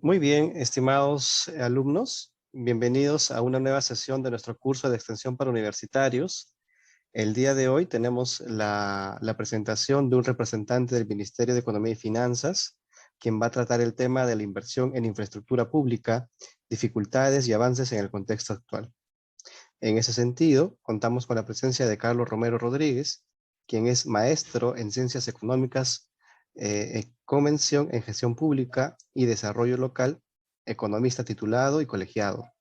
Muy bien, estimados alumnos, bienvenidos a una nueva sesión de nuestro curso de extensión para universitarios. El día de hoy tenemos la presentación de un representante del Ministerio de Economía y Finanzas, quien va a tratar el tema de la inversión en infraestructura pública, dificultades y avances en el contexto actual. En ese sentido, contamos con la presencia de Carlos Romero Rodríguez, quien es maestro en Ciencias Económicas, Convención en Gestión Pública y Desarrollo Local, economista titulado y colegiado.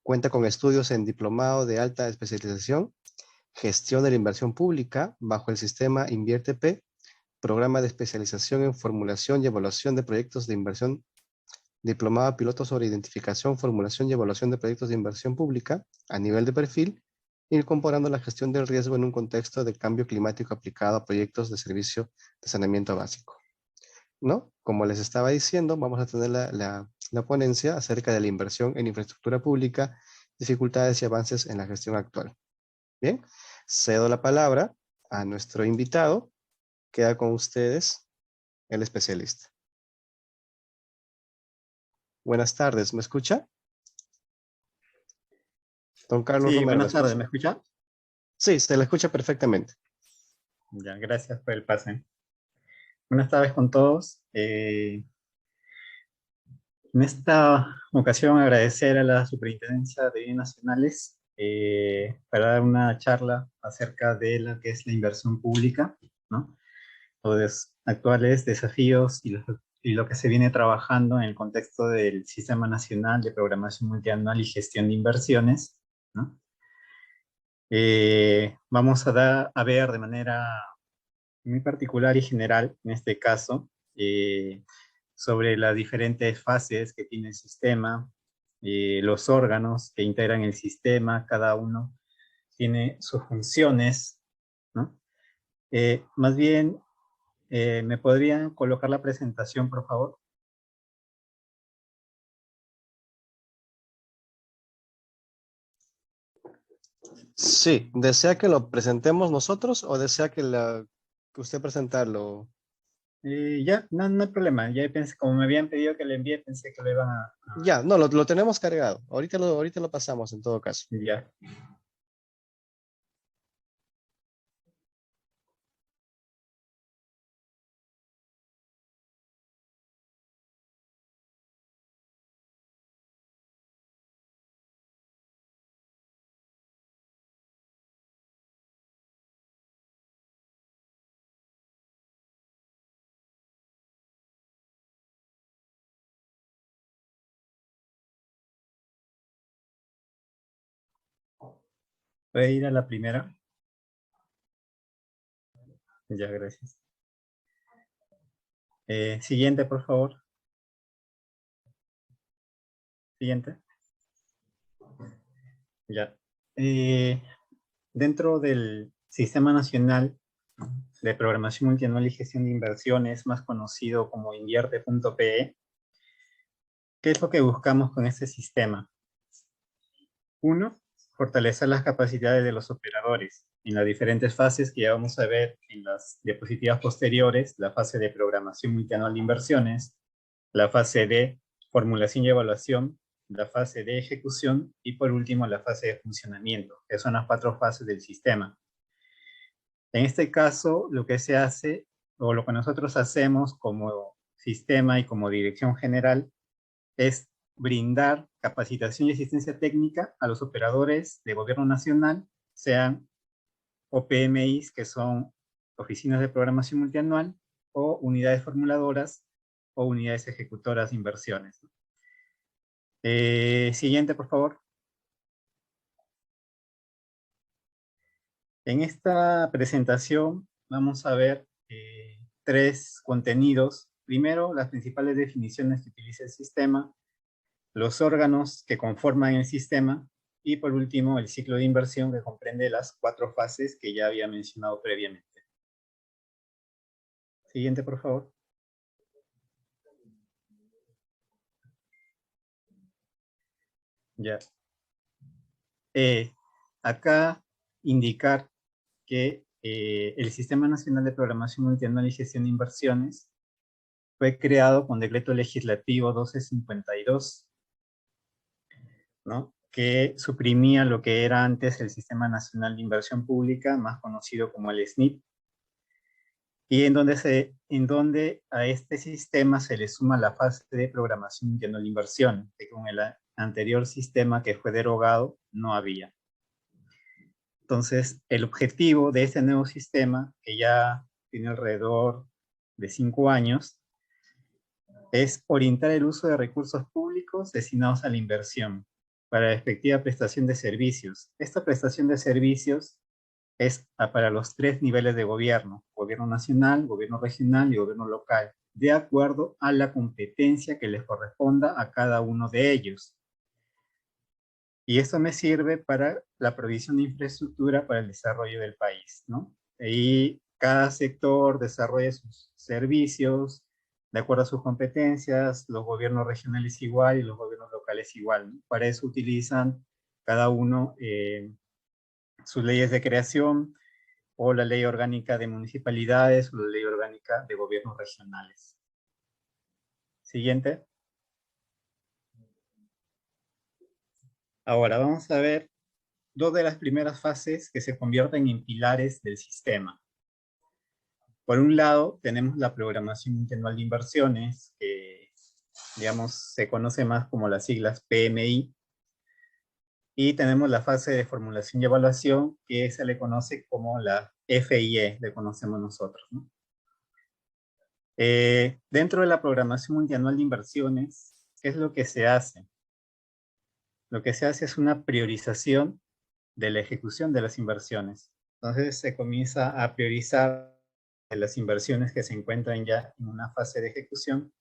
Cuenta con estudios en diplomado de alta especialización, gestión de la inversión pública bajo el sistema InvierteP, programa de especialización en formulación y evaluación de proyectos de inversión, diplomado piloto sobre identificación, formulación y evaluación de proyectos de inversión pública a nivel de perfil, incorporando la gestión del riesgo en un contexto de cambio climático aplicado a proyectos de servicio de saneamiento básico. ¿No? Como les estaba diciendo, vamos a tener la ponencia acerca de la inversión en infraestructura pública, dificultades y avances en la gestión actual. Bien, cedo la palabra a nuestro invitado. Queda con ustedes el especialista. Buenas tardes, ¿me escucha? Don Carlos Sí, Romero, ¿me buenas tardes, escucha? ¿me escucha? Sí, se le escucha perfectamente. Ya, gracias por el pase. Buenas tardes con todos. En esta ocasión agradecer a la Superintendencia de Bienes Nacionales para dar una charla acerca de lo que es la inversión pública, ¿no? Los actuales desafíos y lo que se viene trabajando en el contexto del Sistema Nacional de Programación Multianual y Gestión de Inversiones, ¿no? Vamos a ver de manera muy particular y general, en este caso, sobre las diferentes fases que tiene el sistema, los órganos que integran el sistema, cada uno tiene sus funciones, ¿no? Más bien, ¿me podrían colocar la presentación, por favor? Sí, ¿desea que lo presentemos nosotros o desea que usted presentarlo? Ya, no, no hay problema. Ya pensé, como me habían pedido que le envíe, pensé que lo iban Ya, no, lo tenemos cargado. Ahorita lo pasamos en todo caso. ya. ¿Puede ir a la primera? Ya, gracias. Siguiente, por favor. Siguiente. Ya. Eh, Dentro del Sistema Nacional de Programación Multianual y Gestión de Inversiones, más conocido como Invierte.pe, ¿qué es lo que buscamos con este sistema? Uno, fortalecer las capacidades de los operadores en las diferentes fases que ya vamos a ver en las diapositivas posteriores, la fase de programación multianual de inversiones, la fase de formulación y evaluación, la fase de ejecución y por último la fase de funcionamiento, que son las 4 fases del sistema. En este caso, lo que se hace, o lo que nosotros hacemos como sistema y como dirección general, es brindar capacitación y asistencia técnica a los operadores de gobierno nacional, sean OPMIs, que son oficinas de programación multianual, o unidades formuladoras o unidades ejecutoras de inversiones. Siguiente, por favor. En esta presentación vamos a ver 3 contenidos. Primero, las principales definiciones que utiliza el sistema, los órganos que conforman el sistema y por último el ciclo de inversión que comprende las 4 fases que ya había mencionado previamente. Siguiente, por favor. Ya. Acá indicar que el Sistema Nacional de Programación Multianual y Gestión de Inversiones fue creado con Decreto Legislativo 1252, ¿no? Que suprimía lo que era antes el Sistema Nacional de Inversión Pública, más conocido como el SNIP, y en donde a este sistema se le suma la fase de programación multianual de inversión, que con el anterior sistema que fue derogado no había. Entonces, el objetivo de este nuevo sistema, que ya tiene alrededor de 5 años, es orientar el uso de recursos públicos destinados a la inversión para la efectiva prestación de servicios. Esta prestación de servicios es para los 3 niveles de gobierno: gobierno nacional, gobierno regional y gobierno local, de acuerdo a la competencia que les corresponda a cada uno de ellos. Y esto me sirve para la provisión de infraestructura para el desarrollo del país, ¿no? Y cada sector desarrolla sus servicios de acuerdo a sus competencias, los gobiernos regionales igual y los gobiernos locales igual, ¿no? Para eso utilizan cada uno sus leyes de creación, o la ley orgánica de municipalidades, o la ley orgánica de gobiernos regionales. Siguiente. Ahora vamos a ver 2 de las primeras fases que se convierten en pilares del sistema. Por un lado, tenemos la programación multianual de inversiones, que, digamos, se conoce más como las siglas PMI, y tenemos la fase de formulación y evaluación, que se le conoce como la FIE, le conocemos nosotros, ¿no? Dentro de la programación multianual de inversiones, ¿qué es lo que se hace? Lo que se hace es una priorización de la ejecución de las inversiones. Entonces se comienza a priorizar las inversiones que se encuentran ya en una fase de ejecución,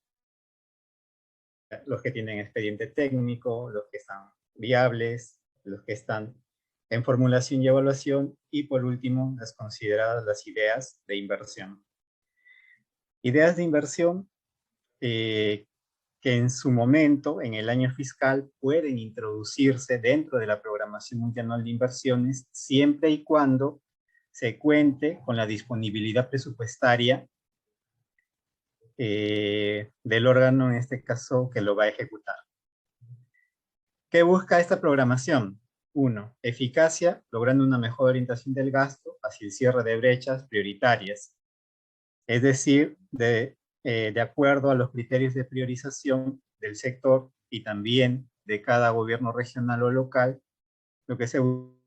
los que tienen expediente técnico, los que están viables, los que están en formulación y evaluación, y por último, las consideradas las ideas de inversión. Ideas de inversión que en su momento, en el año fiscal, pueden introducirse dentro de la programación multianual de inversiones, siempre y cuando se cuente con la disponibilidad presupuestaria del órgano, en este caso, que lo va a ejecutar. ¿Qué busca esta programación? 1. Eficacia, logrando una mejor orientación del gasto hacia el cierre de brechas prioritarias. Es decir, de acuerdo a los criterios de priorización del sector y también de cada gobierno regional o local, lo que se busca,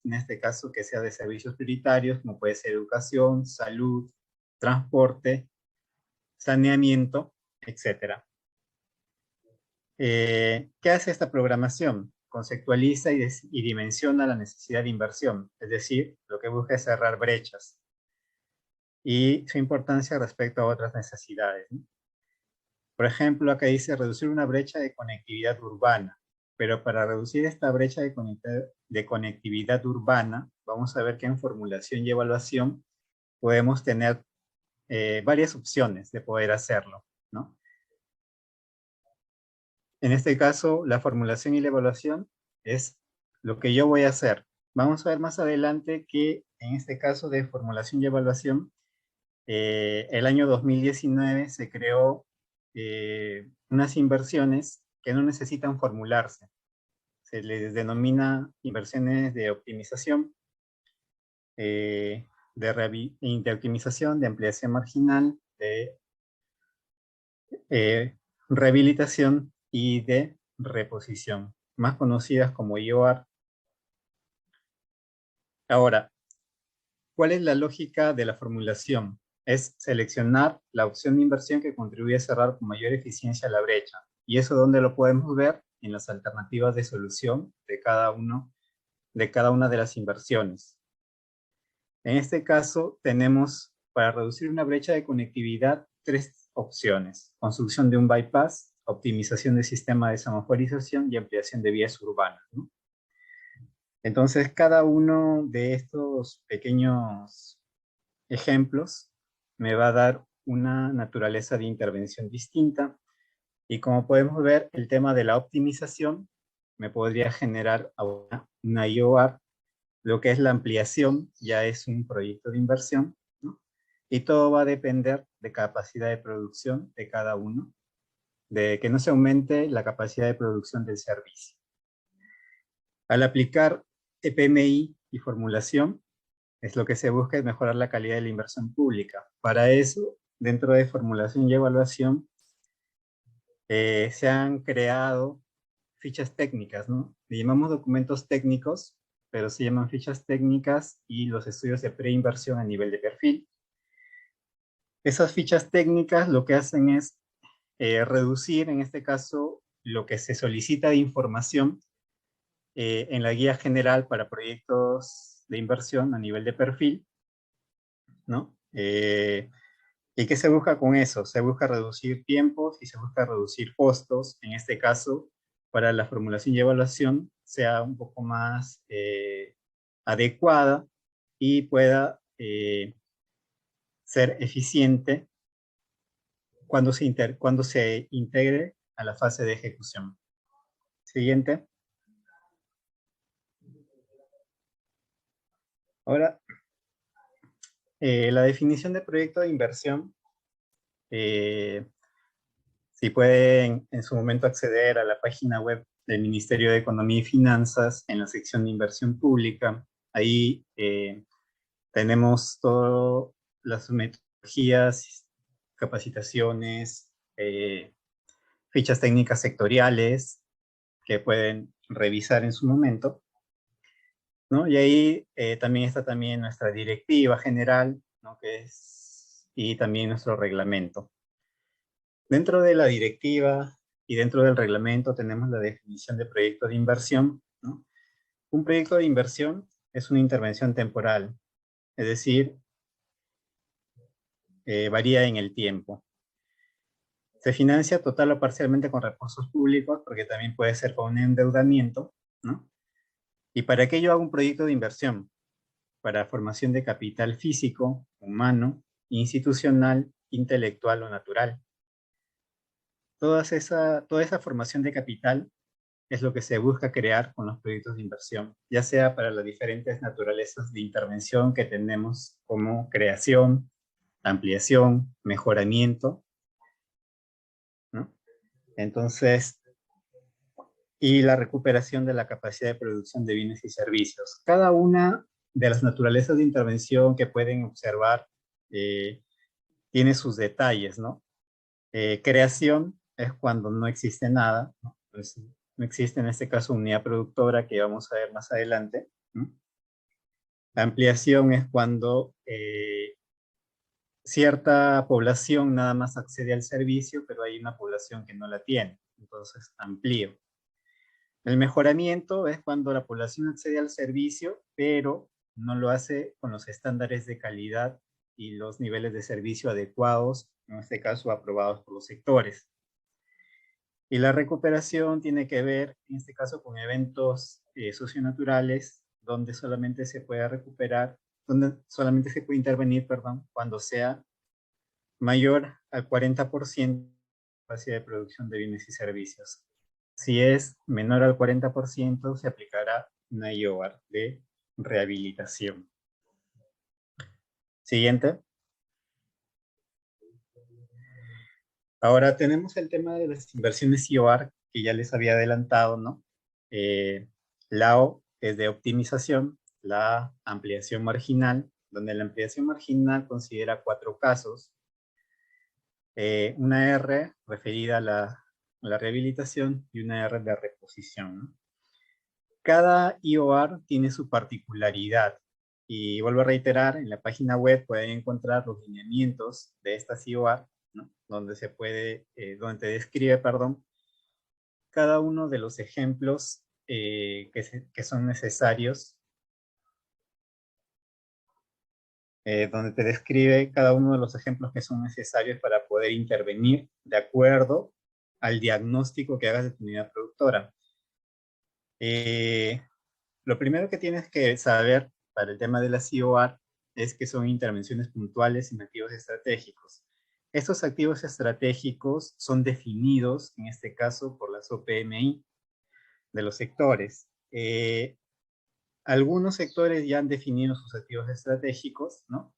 en este caso, que sea de servicios prioritarios, como puede ser educación, salud, transporte, saneamiento, etc. ¿Qué hace esta programación? Conceptualiza y dimensiona la necesidad de inversión, es decir, lo que busca es cerrar brechas y su importancia respecto a otras necesidades, ¿no? Por ejemplo, acá dice reducir una brecha de conectividad urbana, pero para reducir esta brecha de conectividad urbana, vamos a ver que en formulación y evaluación podemos tener varias opciones de poder hacerlo, ¿no? En este caso, la formulación y la evaluación es lo que yo voy a hacer. Vamos a ver más adelante que en este caso de formulación y evaluación, el año 2019 se creó unas inversiones que no necesitan formularse. Se les denomina inversiones de optimización, de optimización, de ampliación marginal, de rehabilitación y de reposición, más conocidas como IOR. Ahora, ¿cuál es la lógica de la formulación? Es seleccionar la opción de inversión que contribuye a cerrar con mayor eficiencia la brecha. ¿Y eso dónde lo podemos ver? En las alternativas de solución de cada una de las inversiones. En este caso, tenemos para reducir una brecha de conectividad 3 opciones: construcción de un bypass, optimización del sistema de semaforización y ampliación de vías urbanas, ¿no? Entonces, cada uno de estos pequeños ejemplos me va a dar una naturaleza de intervención distinta, y como podemos ver, el tema de la optimización me podría generar una IOR. Lo que es la ampliación ya es un proyecto de inversión, ¿no? Y todo va a depender de capacidad de producción de cada uno, de que no se aumente la capacidad de producción del servicio. Al aplicar PMI y formulación, es lo que se busca es mejorar la calidad de la inversión pública. Para eso, dentro de formulación y evaluación, se han creado fichas técnicas, ¿no? Le llamamos documentos técnicos, pero se llaman fichas técnicas y los estudios de preinversión a nivel de perfil. Esas fichas técnicas lo que hacen es reducir, en este caso, lo que se solicita de información en la guía general para proyectos de inversión a nivel de perfil, ¿no? ¿Y qué se busca con eso? Se busca reducir tiempos y se busca reducir costos. En este caso, para la formulación y evaluación, sea un poco más adecuada y pueda ser eficiente cuando se integre a la fase de ejecución. Siguiente. Ahora, la definición de proyecto de inversión, si pueden en su momento acceder a la página web del Ministerio de Economía y Finanzas en la sección de inversión pública, ahí tenemos todas las metodologías, capacitaciones, fichas técnicas sectoriales que pueden revisar en su momento, ¿no? Y ahí también está también nuestra directiva general, ¿no? Y también nuestro reglamento. Dentro de la directiva y dentro del reglamento tenemos la definición de proyecto de inversión, ¿no? Un proyecto de inversión es una intervención temporal, es decir, varía en el tiempo. Se financia total o parcialmente con recursos públicos, porque también puede ser con un endeudamiento, ¿no? Y para qué yo hago un proyecto de inversión, para formación de capital físico, humano, institucional, intelectual o natural. Toda esa formación de capital es lo que se busca crear con los proyectos de inversión, ya sea para las diferentes naturalezas de intervención que tenemos como creación, ampliación, mejoramiento, ¿no? Entonces, y la recuperación de la capacidad de producción de bienes y servicios. Cada una de las naturalezas de intervención que pueden observar tiene sus detalles, ¿no? Creación es cuando no existe nada, ¿no? Pues, no existe en este caso unidad productora que vamos a ver más adelante, ¿no? La ampliación es cuando cierta población nada más accede al servicio, pero hay una población que no la tiene, entonces amplío. El mejoramiento es cuando la población accede al servicio, pero no lo hace con los estándares de calidad y los niveles de servicio adecuados, en este caso aprobados por los sectores. Y la recuperación tiene que ver, en este caso, con eventos socionaturales, donde solamente se puede recuperar, donde solamente se puede intervenir, perdón, cuando sea mayor al 40% de capacidad de producción de bienes y servicios. Si es menor al 40%, se aplicará una IOR de rehabilitación. Siguiente. Ahora tenemos el tema de las inversiones IOR, que ya les había adelantado, ¿no? La O es de optimización, la ampliación marginal, donde la ampliación marginal considera 4 casos. Una R referida a la rehabilitación y una R de reposición, ¿no? Cada IOR tiene su particularidad y vuelvo a reiterar, en la página web pueden encontrar los lineamientos de estas IOR, ¿no? Donde donde te describe, perdón, cada uno de los ejemplos que son necesarios, donde te describe cada uno de los ejemplos que son necesarios para poder intervenir de acuerdo al diagnóstico que hagas de tu unidad productora. Lo primero que tienes que saber para el tema de la COR es que son intervenciones puntuales en activos estratégicos. Estos activos estratégicos son definidos, en este caso, por las OPMI de los sectores. Algunos sectores ya han definido sus activos estratégicos, ¿no?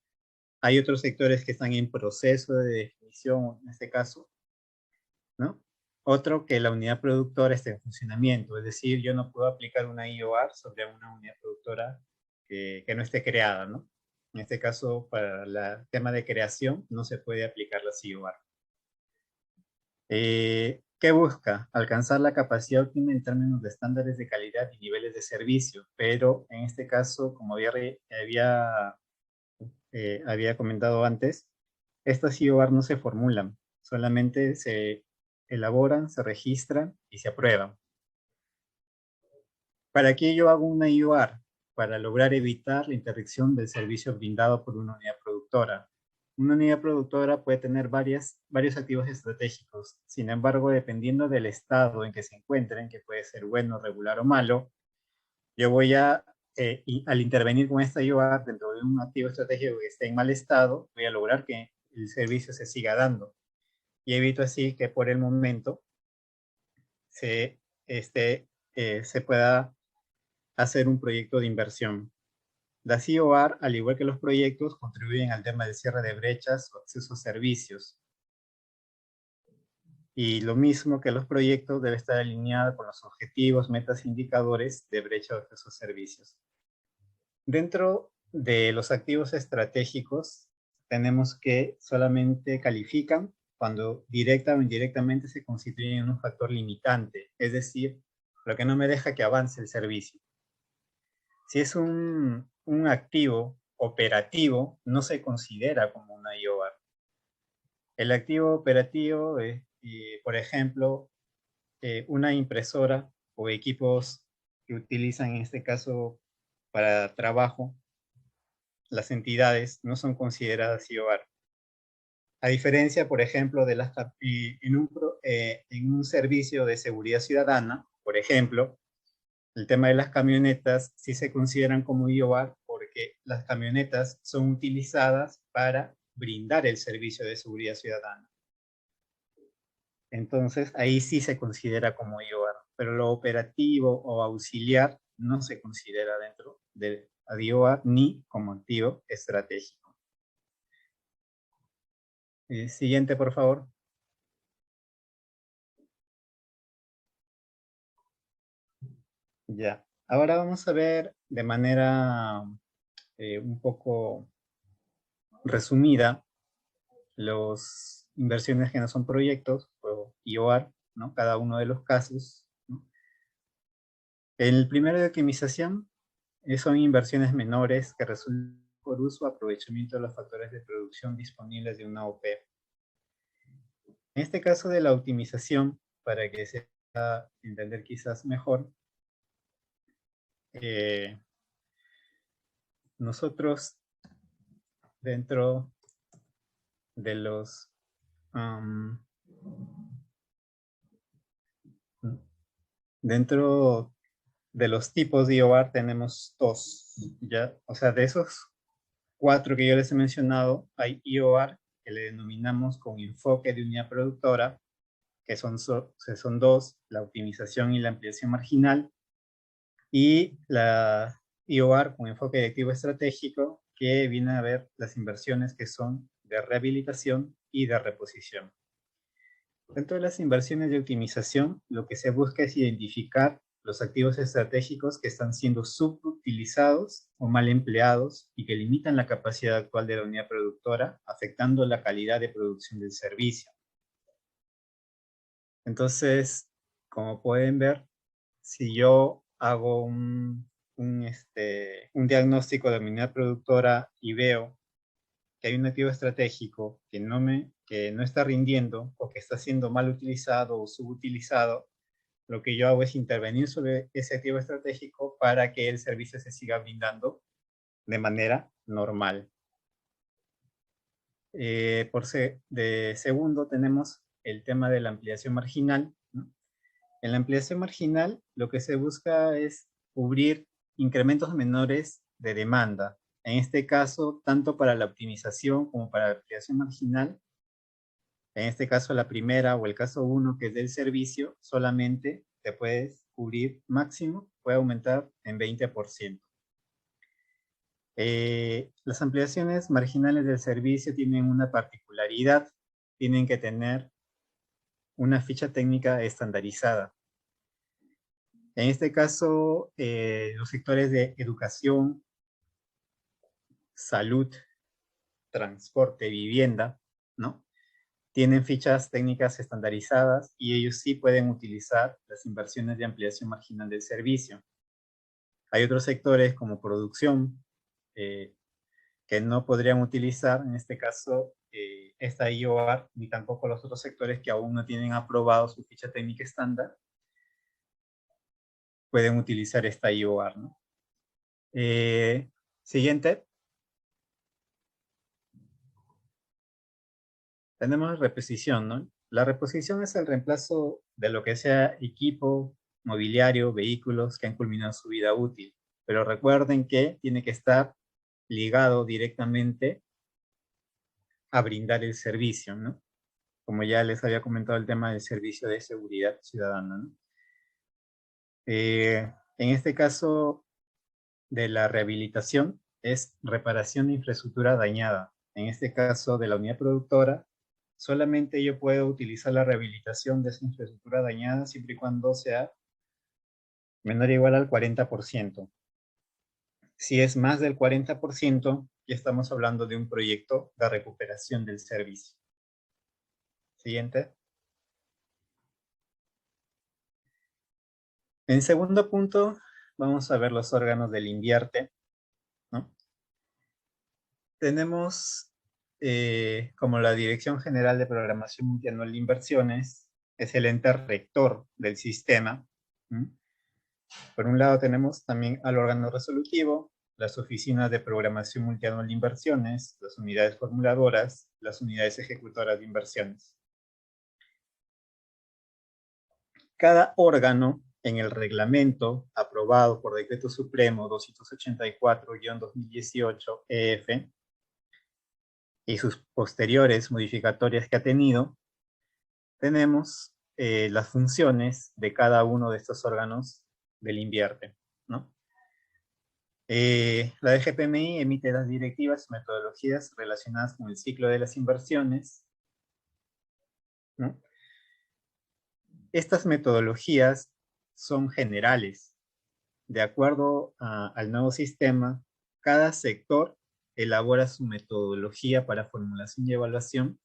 Hay otros sectores que están en proceso de definición, en este caso, ¿no? Otro, que la unidad productora esté en funcionamiento, es decir, yo no puedo aplicar una IOR sobre una unidad productora que no esté creada, ¿no? En este caso, para el tema de creación, no se puede aplicar la IOR. ¿Qué busca? Alcanzar la capacidad óptima en términos de estándares de calidad y niveles de servicio, pero en este caso, como había comentado antes, estas IOR no se formulan, solamente se elaboran, se registran y se aprueban. ¿Para qué yo hago una IOR? Para lograr evitar la interdicción del servicio brindado por una unidad productora. Una unidad productora puede tener varios activos estratégicos. Sin embargo, dependiendo del estado en que se encuentren, que puede ser bueno, regular o malo, yo voy al intervenir con esta IOR dentro de un activo estratégico que esté en mal estado, voy a lograr que el servicio se siga dando. Y evito así que por el momento se pueda hacer un proyecto de inversión. Las IOR, al igual que los proyectos, contribuyen al tema del cierre de brechas o acceso a servicios. Y lo mismo que los proyectos, debe estar alineado con los objetivos, metas e indicadores de brecha o acceso a servicios. Dentro de los activos estratégicos, tenemos que solamente califican cuando directa o indirectamente se constituyen en un factor limitante, es decir, lo que no me deja que avance el servicio. Si es un activo operativo, no se considera como una IOR. El activo operativo es, por ejemplo, una impresora o equipos que utilizan en este caso para trabajo, las entidades no son consideradas IOR. A diferencia, por ejemplo, de en un servicio de seguridad ciudadana, por ejemplo, el tema de las camionetas sí se consideran como IOR porque las camionetas son utilizadas para brindar el servicio de seguridad ciudadana. Entonces, ahí sí se considera como IOR, pero lo operativo o auxiliar no se considera dentro de IOR ni como activo estratégico. Siguiente, por favor. Ya. Ahora vamos a ver de manera un poco resumida las inversiones que no son proyectos o IOR, ¿no? Cada uno de los casos, ¿no? El primero de optimización son inversiones menores que resultan por uso o aprovechamiento de los factores de producción disponibles de una OP. En este caso de la optimización, para que se pueda entender quizás mejor, nosotros dentro de los dentro de los tipos de IOR tenemos dos, ¿ya? O sea, de esos 4 que yo les he mencionado, hay IOR que le denominamos con enfoque de unidad productora, que son dos, la optimización y la ampliación marginal, y la IOR con enfoque de activo estratégico, que viene a ver las inversiones que son de rehabilitación y de reposición. Dentro de las inversiones de optimización, lo que se busca es identificar los activos estratégicos que están siendo subutilizados o mal empleados y que limitan la capacidad actual de la unidad productora, afectando la calidad de producción del servicio. Entonces, como pueden ver, si yo hago un diagnóstico de mi unidad productora y veo que hay un activo estratégico que no está rindiendo o que está siendo mal utilizado o subutilizado, lo que yo hago es intervenir sobre ese activo estratégico para que el servicio se siga brindando de manera normal. De segundo tenemos el tema de la ampliación marginal, ¿no? En la ampliación marginal lo que se busca es cubrir incrementos menores de demanda. En este caso, tanto para la optimización como para la ampliación marginal, en este caso la primera o el caso 1, que es del servicio, solamente te puedes cubrir máximo, puede aumentar en 20%. Las ampliaciones marginales del servicio tienen una particularidad, tienen que tener una ficha técnica estandarizada. En este caso, los sectores de educación, salud, transporte, vivienda, ¿no? Tienen fichas técnicas estandarizadas y ellos sí pueden utilizar las inversiones de ampliación marginal del servicio. Hay otros sectores como producción que no podrían utilizar, en este caso, esta IOR, ni tampoco los otros sectores que aún no tienen aprobado su ficha técnica estándar, pueden utilizar esta IOR, ¿no? Siguiente. Tenemos reposición, ¿no? La reposición es el reemplazo de lo que sea equipo, mobiliario, vehículos que han culminado su vida útil. Pero recuerden que tiene que estar ligado directamente a brindar el servicio, ¿no? Como ya les había comentado el tema del servicio de seguridad ciudadana, ¿no? En este caso de la rehabilitación es reparación de infraestructura dañada. En este caso de la unidad productora, solamente yo puedo utilizar la rehabilitación de esa infraestructura dañada siempre y cuando sea menor o igual al 40%. Si es más del 40%, ya estamos hablando de un proyecto de recuperación del servicio. Siguiente. En segundo punto, vamos a ver los órganos del INVIERTE, ¿no? Tenemos como la Dirección General de Programación Multianual de Inversiones, es el ente rector del sistema. Por un lado tenemos también al órgano resolutivo, las oficinas de programación multianual de inversiones, las unidades formuladoras, las unidades ejecutoras de inversiones. Cada órgano en el reglamento aprobado por Decreto Supremo 284-2018 EF y sus posteriores modificatorias que ha tenido, tenemos las funciones de cada uno de estos órganos del INVIERTE, ¿no? La DGPMI emite las directivas y metodologías relacionadas con el ciclo de las inversiones, ¿no? Estas metodologías son generales. De acuerdo al nuevo sistema, cada sector elabora su metodología para formulación y evaluación,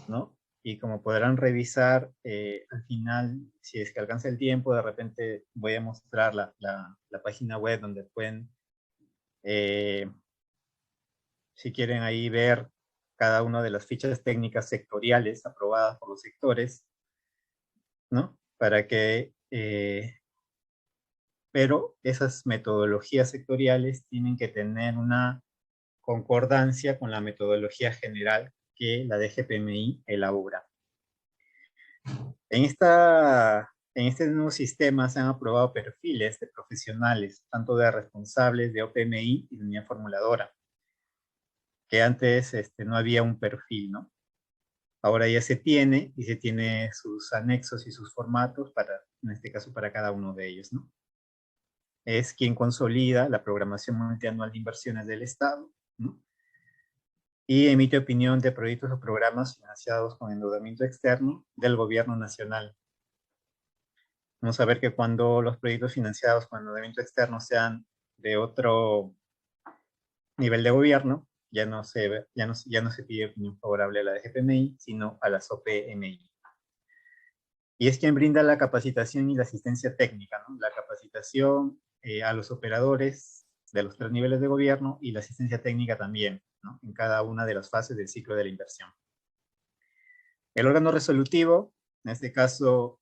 ¿no? Y como podrán revisar, al final, si es que alcanza el tiempo, de repente voy a mostrar la página web donde pueden, si quieren ahí ver cada una de las fichas técnicas sectoriales aprobadas por los sectores, ¿no? Para que, pero esas metodologías sectoriales tienen que tener una concordancia con la metodología general que la DGPMI elabora. En este nuevo sistema se han aprobado perfiles de profesionales, tanto de responsables de OPMI y de unidad formuladora, que antes no había un perfil, ¿no? Ahora ya se tiene, y se tiene sus anexos y sus formatos para, en este caso, para cada uno de ellos, ¿no? Es quien consolida la programación multianual de inversiones del Estado, ¿no? Y emite opinión de proyectos o programas financiados con endeudamiento externo del gobierno nacional. Vamos a ver que cuando los proyectos financiados con endeudamiento externo sean de otro nivel de gobierno, ya no se pide opinión favorable a la DGPMI, sino a las OPMI. Y es quien brinda la capacitación y la asistencia técnica, ¿no? La capacitación a los operadores de los 3 niveles de gobierno y la asistencia técnica también, ¿no? En cada una de las fases del ciclo de la inversión. El órgano resolutivo, en este caso,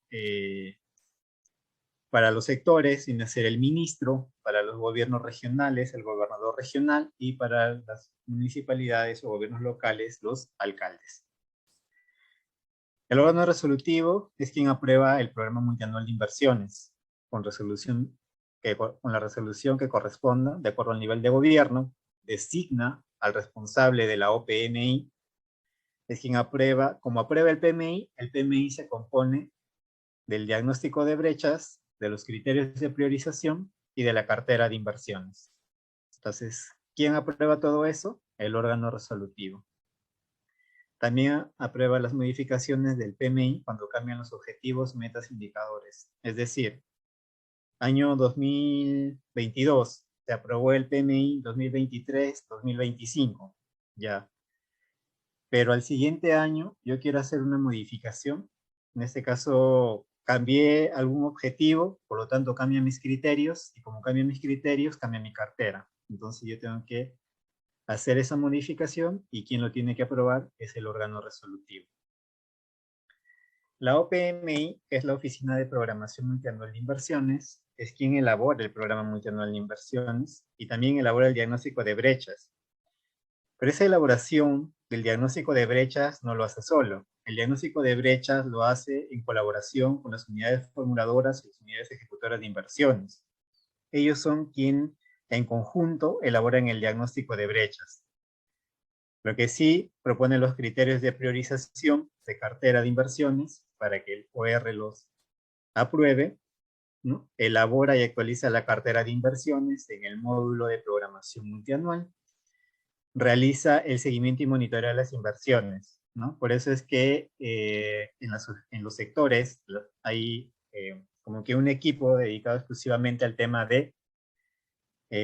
para los sectores, viene a ser el ministro, para los gobiernos regionales, el gobernador regional, y para las municipalidades o gobiernos locales, los alcaldes. El órgano resolutivo es quien aprueba el programa multianual de inversiones, con la resolución que corresponda, de acuerdo al nivel de gobierno, designa al responsable de la OPMI, es quien aprueba. Como aprueba el PMI se compone del diagnóstico de brechas, de los criterios de priorización y de la cartera de inversiones. Entonces, ¿Quién aprueba todo eso? El órgano resolutivo. También aprueba las modificaciones del PMI cuando cambian los objetivos, metas, indicadores. Es decir, año 2022 se aprobó el PMI 2023-2025, ya. Pero al siguiente año yo quiero hacer una modificación. En este caso, cambié algún objetivo, por lo tanto cambian mis criterios, y como cambian mis criterios, cambia mi cartera. Entonces yo tengo que hacer esa modificación y quien lo tiene que aprobar es el órgano resolutivo. La OPMI, que es la Oficina de Programación Multianual de Inversiones, es quien elabora el Programa Multianual de Inversiones y también elabora el diagnóstico de brechas. Pero esa elaboración del diagnóstico de brechas no lo hace solo. El diagnóstico de brechas lo hace en colaboración con las unidades formuladoras y las unidades ejecutoras de inversiones. Ellos son quienes en conjunto elaboran el diagnóstico de brechas. Lo que sí propone los criterios de priorización de cartera de inversiones para que el OR los apruebe, ¿no? Elabora y actualiza la cartera de inversiones en el módulo de programación multianual, realiza el seguimiento y monitoreo de las inversiones, ¿no? Por eso es que en los sectores hay como que un equipo dedicado exclusivamente al tema de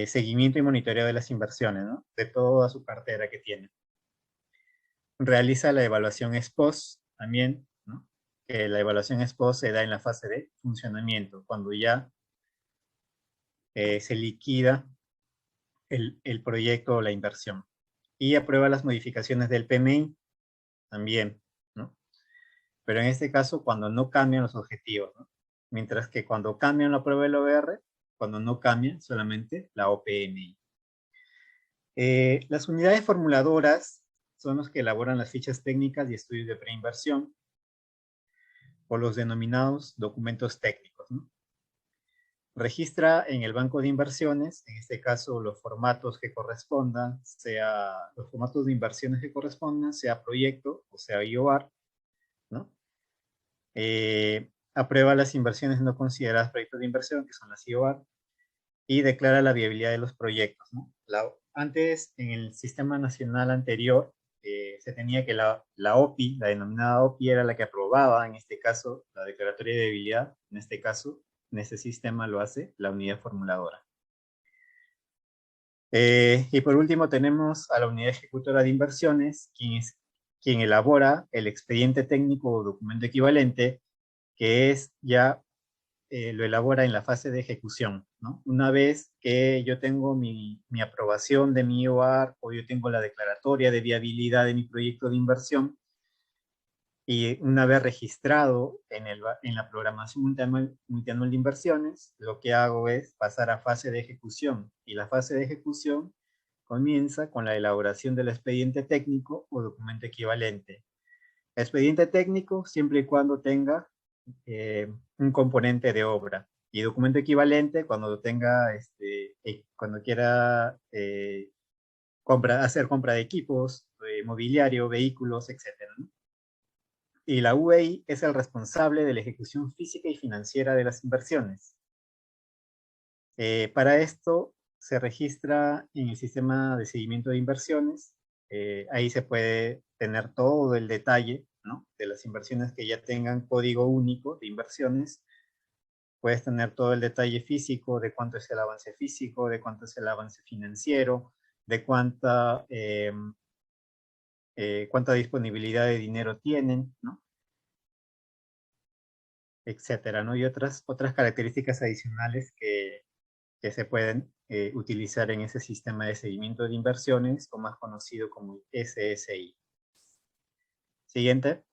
seguimiento y monitoreo de las inversiones, ¿no? De toda su cartera que tiene. Realiza la evaluación ex post también, ¿no? Que la evaluación ex post se da en la fase de funcionamiento, cuando ya se liquida el proyecto o la inversión. Y aprueba las modificaciones del PMI también, ¿no? Pero en este caso, cuando no cambian los objetivos, ¿no? Mientras que cuando cambian la prueba del OR, cuando no cambian, solamente la OPMI. Las unidades formuladoras son los que elaboran las fichas técnicas y estudios de preinversión, o los denominados documentos técnicos, ¿no? Registra en el banco de inversiones, en este caso los formatos que correspondan, sea los formatos de inversiones que correspondan, sea proyecto o sea IOR, ¿no? Aprueba las inversiones no consideradas proyectos de inversión, que son las IOR, y declara la viabilidad de los proyectos, ¿no? Antes, en el sistema nacional anterior, se tenía que la OPI, la denominada OPI, era la que aprobaba, en este caso, la declaratoria de viabilidad, en este caso, en este sistema lo hace la unidad formuladora. Y por último tenemos a la unidad ejecutora de inversiones, quien elabora el expediente técnico o documento equivalente, que es ya lo elabora en la fase de ejecución, ¿no? Una vez que yo tengo mi aprobación de mi IOR o yo tengo la declaratoria de viabilidad de mi proyecto de inversión, y una vez registrado en la programación multianual de inversiones, lo que hago es pasar a fase de ejecución. Y la fase de ejecución comienza con la elaboración del expediente técnico o documento equivalente. Expediente técnico siempre y cuando tenga un componente de obra, y documento equivalente cuando tenga, cuando quiera hacer compra de equipos, mobiliario, vehículos, etcétera, ¿no? Y la UEI es el responsable de la ejecución física y financiera de las inversiones. Para esto se registra en el sistema de seguimiento de inversiones. Ahí se puede tener todo el detalle, ¿no? De las inversiones que ya tengan código único de inversiones. Puedes tener todo el detalle físico de cuánto es el avance físico, de cuánto es el avance financiero, de cuánta disponibilidad de dinero tienen, ¿no? Etcétera, ¿no? Y otras características adicionales que se pueden utilizar en ese sistema de seguimiento de inversiones, o más conocido como SSI. Siguiente.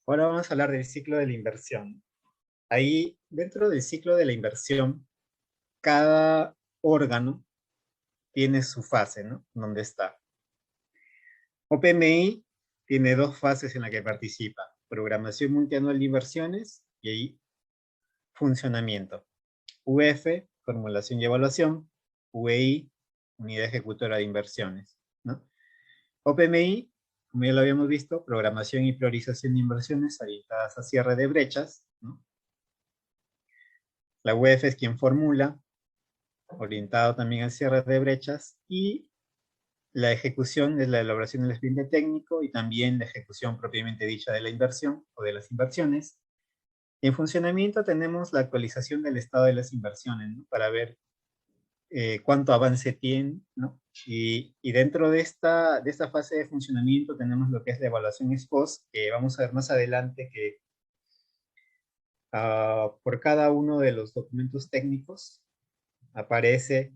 Ahora vamos a hablar del ciclo de la inversión. Ahí, dentro del ciclo de la inversión, cada órgano tiene su fase, ¿no? Donde está. OPMI tiene dos fases en las que participa: programación multianual de inversiones y ahí funcionamiento. UF, formulación y evaluación. UEI, unidad ejecutora de inversiones, ¿no? OPMI, como ya lo habíamos visto, programación y priorización de inversiones orientadas a cierre de brechas, ¿no? La UEF es quien formula, orientado también al cierre de brechas, y la ejecución es la elaboración del expediente técnico y también la ejecución propiamente dicha de la inversión o de las inversiones. En funcionamiento tenemos la actualización del estado de las inversiones, ¿no? Para ver cuánto avance tiene, ¿no? Y dentro de esta fase de funcionamiento tenemos lo que es la evaluación ex post, que vamos a ver más adelante que por cada uno de los documentos técnicos aparece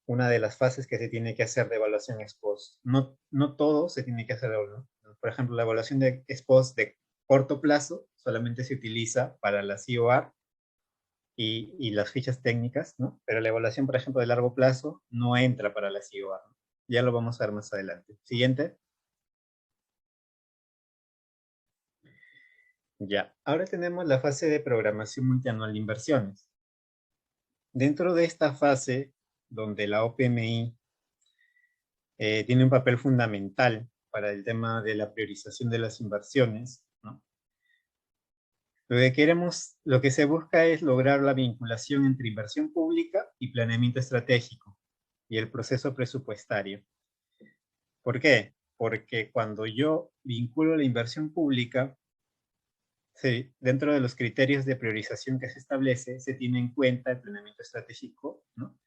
una de las fases que se tiene que hacer de evaluación ex post. No, no todo se tiene que hacer, ¿no? Por ejemplo, la evaluación de ex post de corto plazo solamente se utiliza para la COR y las fichas técnicas, ¿no? Pero la evaluación, por ejemplo, de largo plazo no entra para la COR, ¿no? Ya lo vamos a ver más adelante. Siguiente. Ya, ahora tenemos la fase de programación multianual de inversiones. Dentro de esta fase, donde la OPMI tiene un papel fundamental para el tema de la priorización de las inversiones, ¿no? Lo que se busca es lograr la vinculación entre inversión pública y planeamiento estratégico y el proceso presupuestario. ¿Por qué? Porque cuando yo vinculo la inversión pública, dentro de los criterios de priorización que se establece, se tiene en cuenta el planeamiento estratégico, ¿no?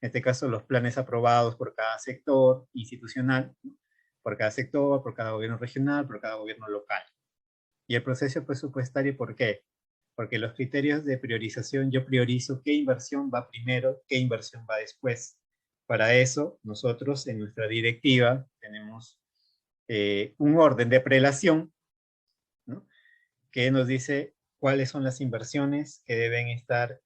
En este caso, los planes aprobados por cada sector institucional, ¿no? Por cada sector, por cada gobierno regional, por cada gobierno local. Y el proceso presupuestario, ¿por qué? Porque los criterios de priorización, yo priorizo qué inversión va primero, qué inversión va después. Para eso, nosotros en nuestra directiva tenemos un orden de prelación, ¿no? Que nos dice cuáles son las inversiones que deben estar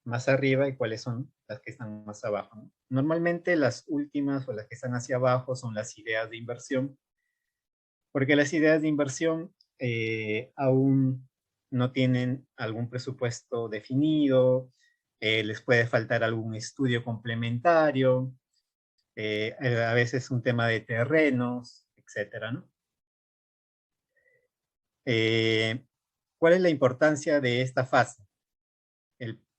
más arriba y cuáles son las que están más abajo, ¿no? Normalmente las últimas o las que están hacia abajo son las ideas de inversión, porque las ideas de inversión aún no tienen algún presupuesto definido, les puede faltar algún estudio complementario, a veces un tema de terrenos, etcétera, ¿no? ¿Cuál es la importancia de esta fase?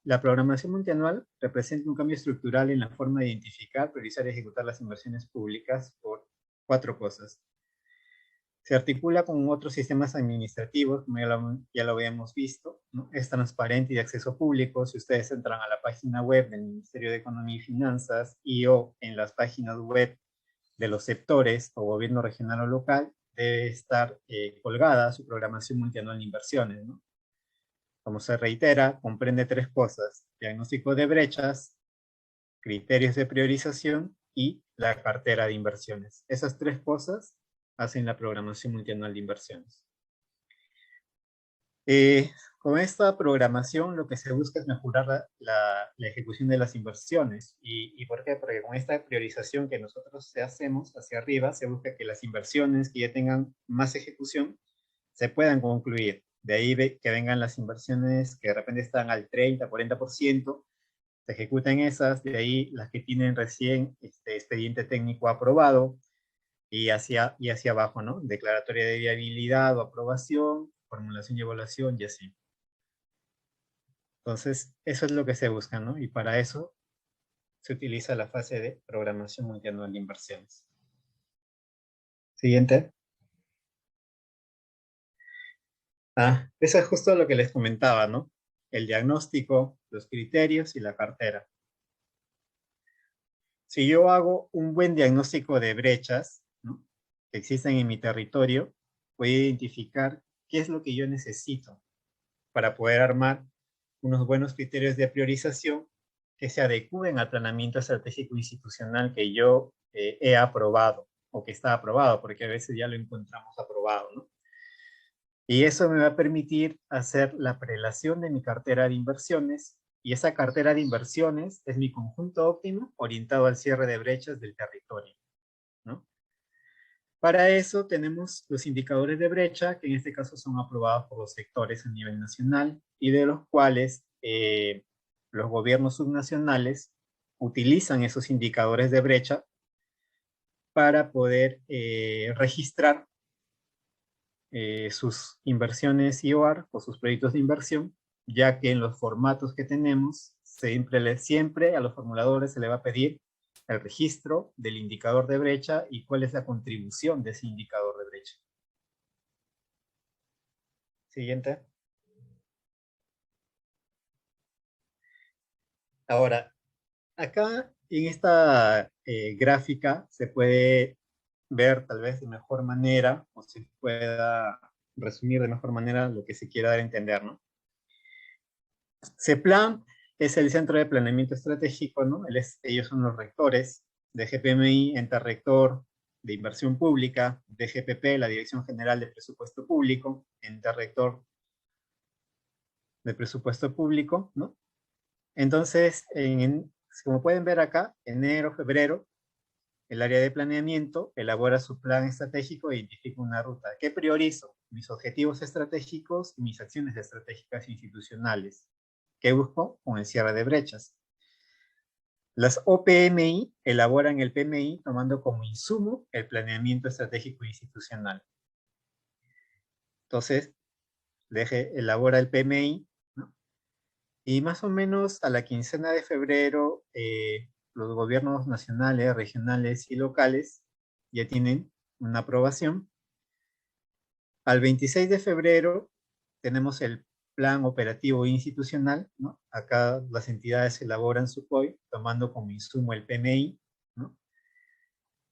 La programación multianual representa un cambio estructural en la forma de identificar, priorizar y ejecutar las inversiones públicas por 4 cosas. Se articula con otros sistemas administrativos, como ya lo habíamos visto, ¿no? Es transparente y de acceso público. Si ustedes entran a la página web del Ministerio de Economía y Finanzas o en las páginas web de los sectores o gobierno regional o local, debe estar colgada su programación multianual de inversiones, ¿no? Como se reitera, comprende 3 cosas: diagnóstico de brechas, criterios de priorización y la cartera de inversiones. Esas 3 cosas hacen la programación multianual de inversiones. Con esta programación lo que se busca es mejorar la ejecución de las inversiones. ¿Y por qué? Porque con esta priorización que nosotros hacemos hacia arriba, se busca que las inversiones que ya tengan más ejecución se puedan concluir. De ahí que vengan las inversiones que de repente están al 30, 40%, se ejecutan esas, de ahí las que tienen recién expediente técnico aprobado, y hacia abajo, ¿no? Declaratoria de viabilidad o aprobación, formulación y evaluación y así. Entonces, eso es lo que se busca, ¿no? Y para eso se utiliza la fase de programación multianual de inversiones. Siguiente. Eso es justo lo que les comentaba, ¿no? El diagnóstico, los criterios y la cartera. Si yo hago un buen diagnóstico de brechas, ¿no?, que existen en mi territorio, voy a identificar qué es lo que yo necesito para poder armar unos buenos criterios de priorización que se adecúen al planeamiento estratégico institucional que yo he aprobado o que está aprobado, porque a veces ya lo encontramos aprobado, ¿no? Y eso me va a permitir hacer la prelación de mi cartera de inversiones, y esa cartera de inversiones es mi conjunto óptimo orientado al cierre de brechas del territorio, ¿no? Para eso tenemos los indicadores de brecha, que en este caso son aprobados por los sectores a nivel nacional y de los cuales los gobiernos subnacionales utilizan esos indicadores de brecha para poder registrar sus inversiones IOR o sus proyectos de inversión, ya que en los formatos que tenemos siempre a los formuladores se le va a pedir el registro del indicador de brecha y cuál es la contribución de ese indicador de brecha. Siguiente. Ahora, acá en esta gráfica se puede ver tal vez de mejor manera o se pueda resumir de mejor manera lo que se quiera dar a entender, ¿no? CEPLAN es el Centro de Planeamiento Estratégico, ¿no? Ellos son los rectores de GPMI, ente rector de Inversión Pública, de GPP, la Dirección General de Presupuesto Público, ente rector de Presupuesto Público, ¿no? Entonces, como pueden ver acá, enero, febrero, el área de planeamiento elabora su plan estratégico e identifica una ruta. ¿Qué priorizo? Mis objetivos estratégicos y mis acciones estratégicas institucionales. ¿Qué busco? Con el cierre de brechas. Las OPMI elaboran el PMI tomando como insumo el planeamiento estratégico institucional. Entonces, elabora el PMI, ¿no? Y más o menos a la quincena de febrero, los gobiernos nacionales, regionales y locales ya tienen una aprobación. Al 26 de febrero tenemos el plan operativo institucional, ¿no? Acá las entidades elaboran su POI tomando como insumo el PMI, ¿no?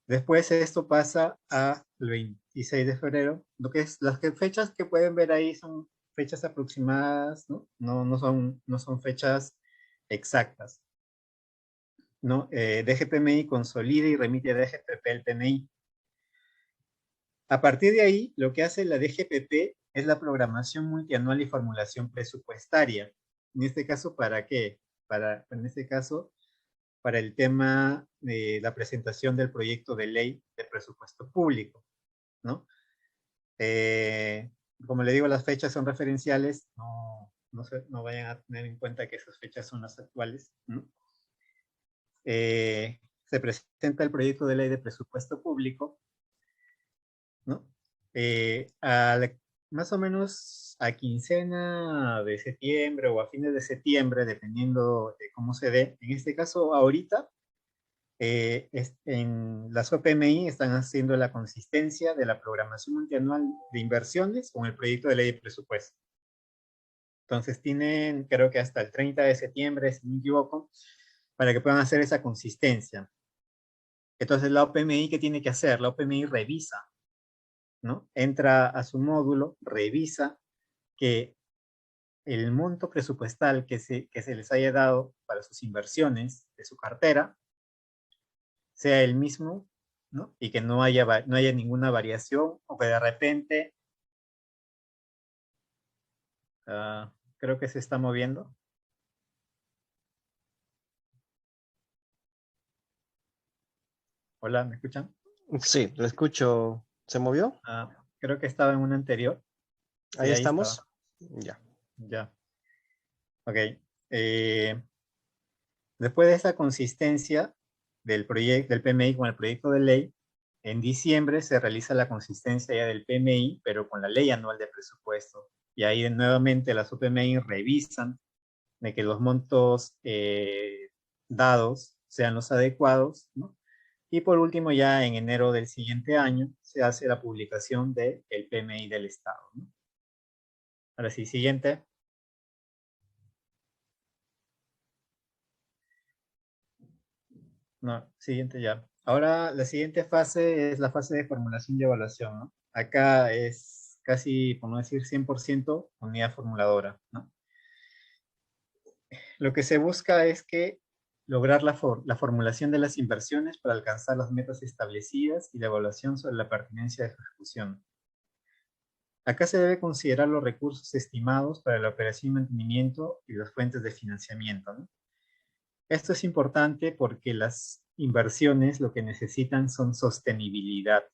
Después esto pasa al 26 de febrero, lo que es las fechas que pueden ver ahí son fechas aproximadas, ¿no? No son fechas exactas, ¿no? DGPMI consolida y remite a DGPP el PMI. A partir de ahí, lo que hace la DGPP es la programación multianual y formulación presupuestaria. En este caso, ¿para qué? En este caso, para el tema de la presentación del proyecto de ley de presupuesto público, ¿no? Como le digo, las fechas son referenciales, no vayan a tener en cuenta que esas fechas son las actuales, ¿no? Se presenta el proyecto de ley de presupuesto público, ¿no? Más o menos a quincena de septiembre o a fines de septiembre, dependiendo de cómo se dé. En este caso, ahorita, en las OPMI están haciendo la consistencia de la programación multianual de inversiones con el proyecto de ley de presupuesto. Entonces tienen, creo que hasta el 30 de septiembre, si no me equivoco, para que puedan hacer esa consistencia. Entonces la OPMI, ¿qué tiene que hacer? La OPMI revisa, ¿no? Entra a su módulo, revisa que el monto presupuestal que se les haya dado para sus inversiones de su cartera sea el mismo, ¿no? Y que no haya ninguna variación o que de repente, creo que se está moviendo. Hola, ¿me escuchan? Sí, lo escucho. ¿Se movió? Creo que estaba en una anterior. Sí, Ahí ahí estaba. estamos. Ya. Ya. Ok. Después de esa consistencia del PMI con el proyecto de ley, en diciembre se realiza la consistencia ya del PMI, pero con la ley anual de presupuesto. Y ahí nuevamente las UPMI revisan de que los montos dados sean los adecuados, ¿no? Y por último, ya en enero del siguiente año, se hace la publicación del PMI del Estado, ¿no? Ahora sí, siguiente. No, siguiente ya. Ahora la siguiente fase es la fase de formulación y evaluación, ¿no? Acá es casi, por no decir 100%, unidad formuladora, ¿no? Lo que se busca es que lograr la formulación de las inversiones para alcanzar las metas establecidas y la evaluación sobre la pertinencia de su ejecución. Acá se debe considerar los recursos estimados para la operación y mantenimiento y las fuentes de financiamiento, ¿no? Esto es importante porque las inversiones lo que necesitan son sostenibilidad,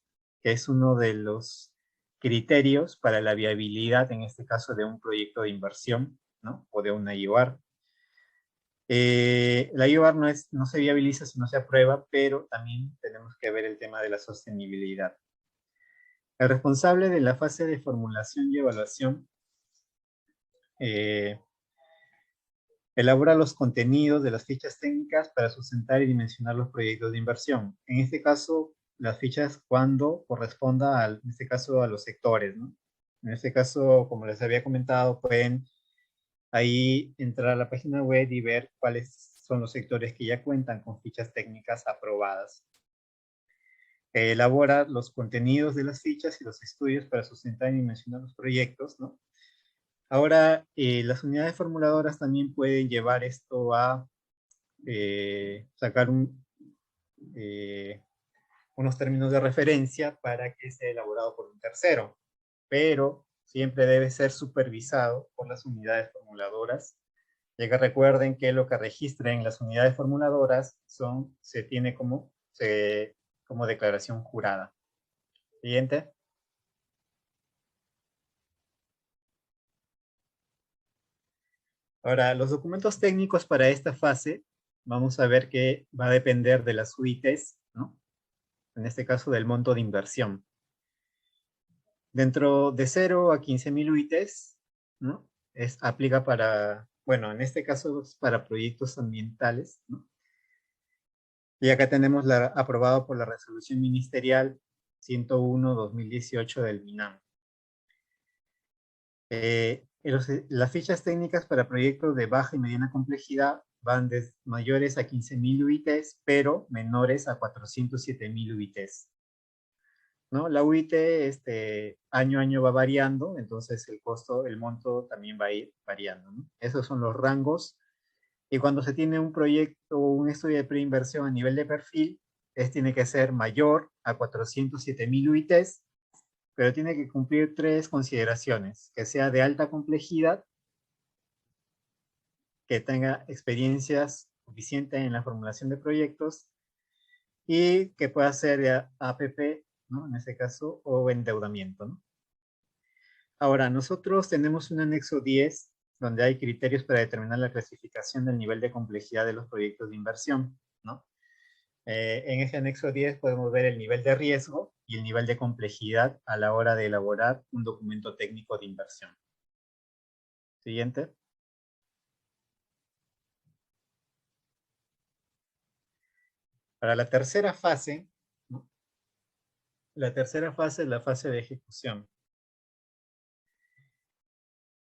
que es uno de los criterios para la viabilidad, en este caso, de un proyecto de inversión, ¿no? O de una IOR. La IOR no se viabiliza si no se aprueba, pero también tenemos que ver el tema de la sostenibilidad. El responsable de la fase de formulación y evaluación Elabora los contenidos de las fichas técnicas para sustentar y dimensionar los proyectos de inversión. En este caso, las fichas cuando corresponda, en este caso, a los sectores, ¿no? En este caso, como les había comentado, pueden ahí entrar a la página web y ver cuáles son los sectores que ya cuentan con fichas técnicas aprobadas. Elabora los contenidos de las fichas y los estudios para sustentar y dimensionar los proyectos, ¿no? Ahora, las unidades formuladoras también pueden llevar esto a sacar unos términos de referencia para que sea elaborado por un tercero, pero siempre debe ser supervisado por las unidades formuladoras, ya que recuerden que lo que registren las unidades formuladoras se tiene como declaración jurada. Siguiente. Ahora, los documentos técnicos para esta fase, vamos a ver que va a depender de las UITs, ¿no? En este caso del monto de inversión. Dentro de 0 a 15.000 UITs, ¿no? Aplica para, bueno, en este caso es para proyectos ambientales, ¿no? Y acá tenemos aprobado por la resolución ministerial 101-2018 del MINAM. Las fichas técnicas para proyectos de baja y mediana complejidad van de mayores a 15.000 UITs, pero menores a 407.000 UITs. ¿No? La UIT año a año va variando, entonces el costo, el monto también va a ir variando, ¿no? Esos son los rangos. Y cuando se tiene un proyecto o un estudio de preinversión a nivel de perfil, tiene que ser mayor a 407.000 UITs, pero tiene que cumplir 3 consideraciones: que sea de alta complejidad, que tenga experiencias suficientes en la formulación de proyectos y que pueda ser de APP, ¿no? En este caso, o endeudamiento, ¿no? Ahora, nosotros tenemos un anexo 10 donde hay criterios para determinar la clasificación del nivel de complejidad de los proyectos de inversión, ¿no? En ese anexo 10 podemos ver el nivel de riesgo y el nivel de complejidad a la hora de elaborar un documento técnico de inversión. Siguiente. Para la tercera fase, ¿no? La tercera fase es la fase de ejecución.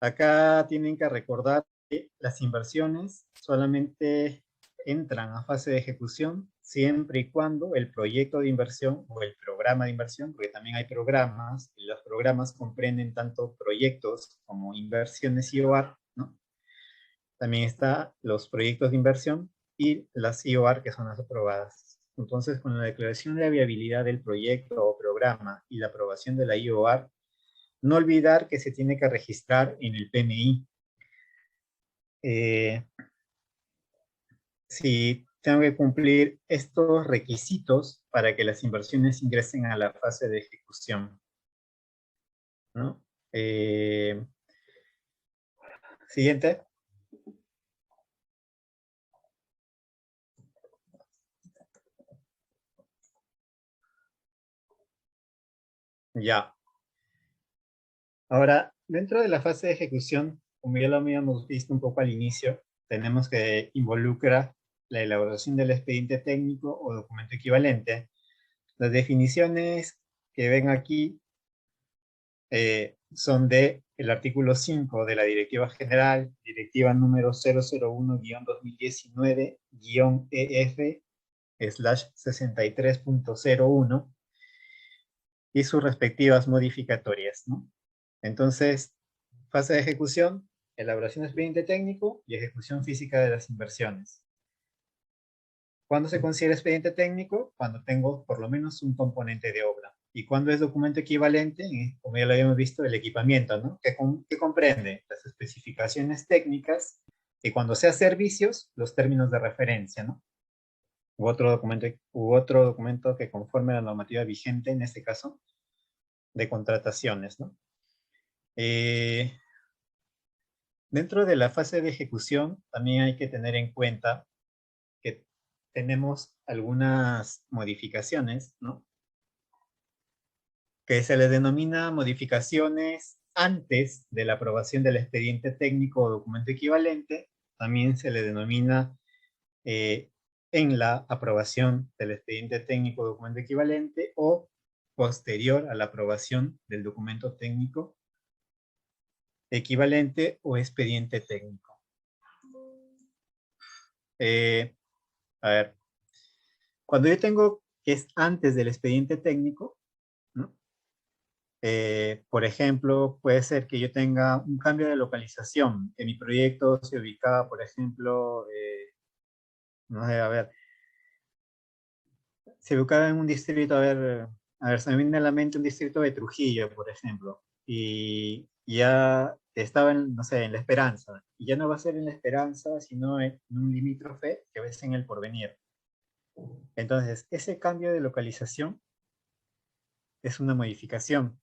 Acá tienen que recordar que las inversiones solamente entran a fase de ejecución siempre y cuando el proyecto de inversión o el programa de inversión, porque también hay programas, y los programas comprenden tanto proyectos como inversiones IOR, ¿no? También están los proyectos de inversión y las IOR, que son las aprobadas. Entonces, con la declaración de viabilidad del proyecto o programa y la aprobación de la IOR, no olvidar que se tiene que registrar en el PMI. Si tengo que cumplir estos requisitos para que las inversiones ingresen a la fase de ejecución, ¿no? Siguiente. Ya. Ahora, dentro de la fase de ejecución, como ya lo habíamos visto un poco al inicio, tenemos que involucrar la elaboración del expediente técnico o documento equivalente. Las definiciones que ven aquí son de el artículo 5 de la Directiva General, Directiva número 001-2019-EF/63.01 y sus respectivas modificatorias, ¿no? Entonces, fase de ejecución, elaboración de expediente técnico y ejecución física de las inversiones. ¿Cuándo se considera expediente técnico? Cuando tengo por lo menos un componente de obra. ¿Y cuándo es documento equivalente? Como ya lo habíamos visto, el equipamiento, ¿no? ¿Qué comprende? Las especificaciones técnicas y cuando sea servicios, los términos de referencia, ¿no? U otro documento que conforme a la normativa vigente, en este caso, de contrataciones, ¿no? Dentro de la fase de ejecución, también hay que tener en cuenta que tenemos algunas modificaciones, ¿no? Que se les denomina modificaciones antes de la aprobación del expediente técnico o documento equivalente también se le denomina en la aprobación del expediente técnico o documento equivalente o posterior a la aprobación del documento técnico equivalente o expediente técnico. A ver, cuando yo tengo que es antes del expediente técnico, ¿no? Por ejemplo, puede ser que yo tenga un cambio de localización, que mi proyecto se ubicaba, por ejemplo, no sé, a ver, se ubicaba en un distrito, a ver, se me viene a la mente un distrito de Trujillo, por ejemplo, y ya estaba en, no sé, en La Esperanza, y ya no va a ser en La Esperanza, sino en un limítrofe que ves en El Porvenir. Entonces, ese cambio de localización es una modificación.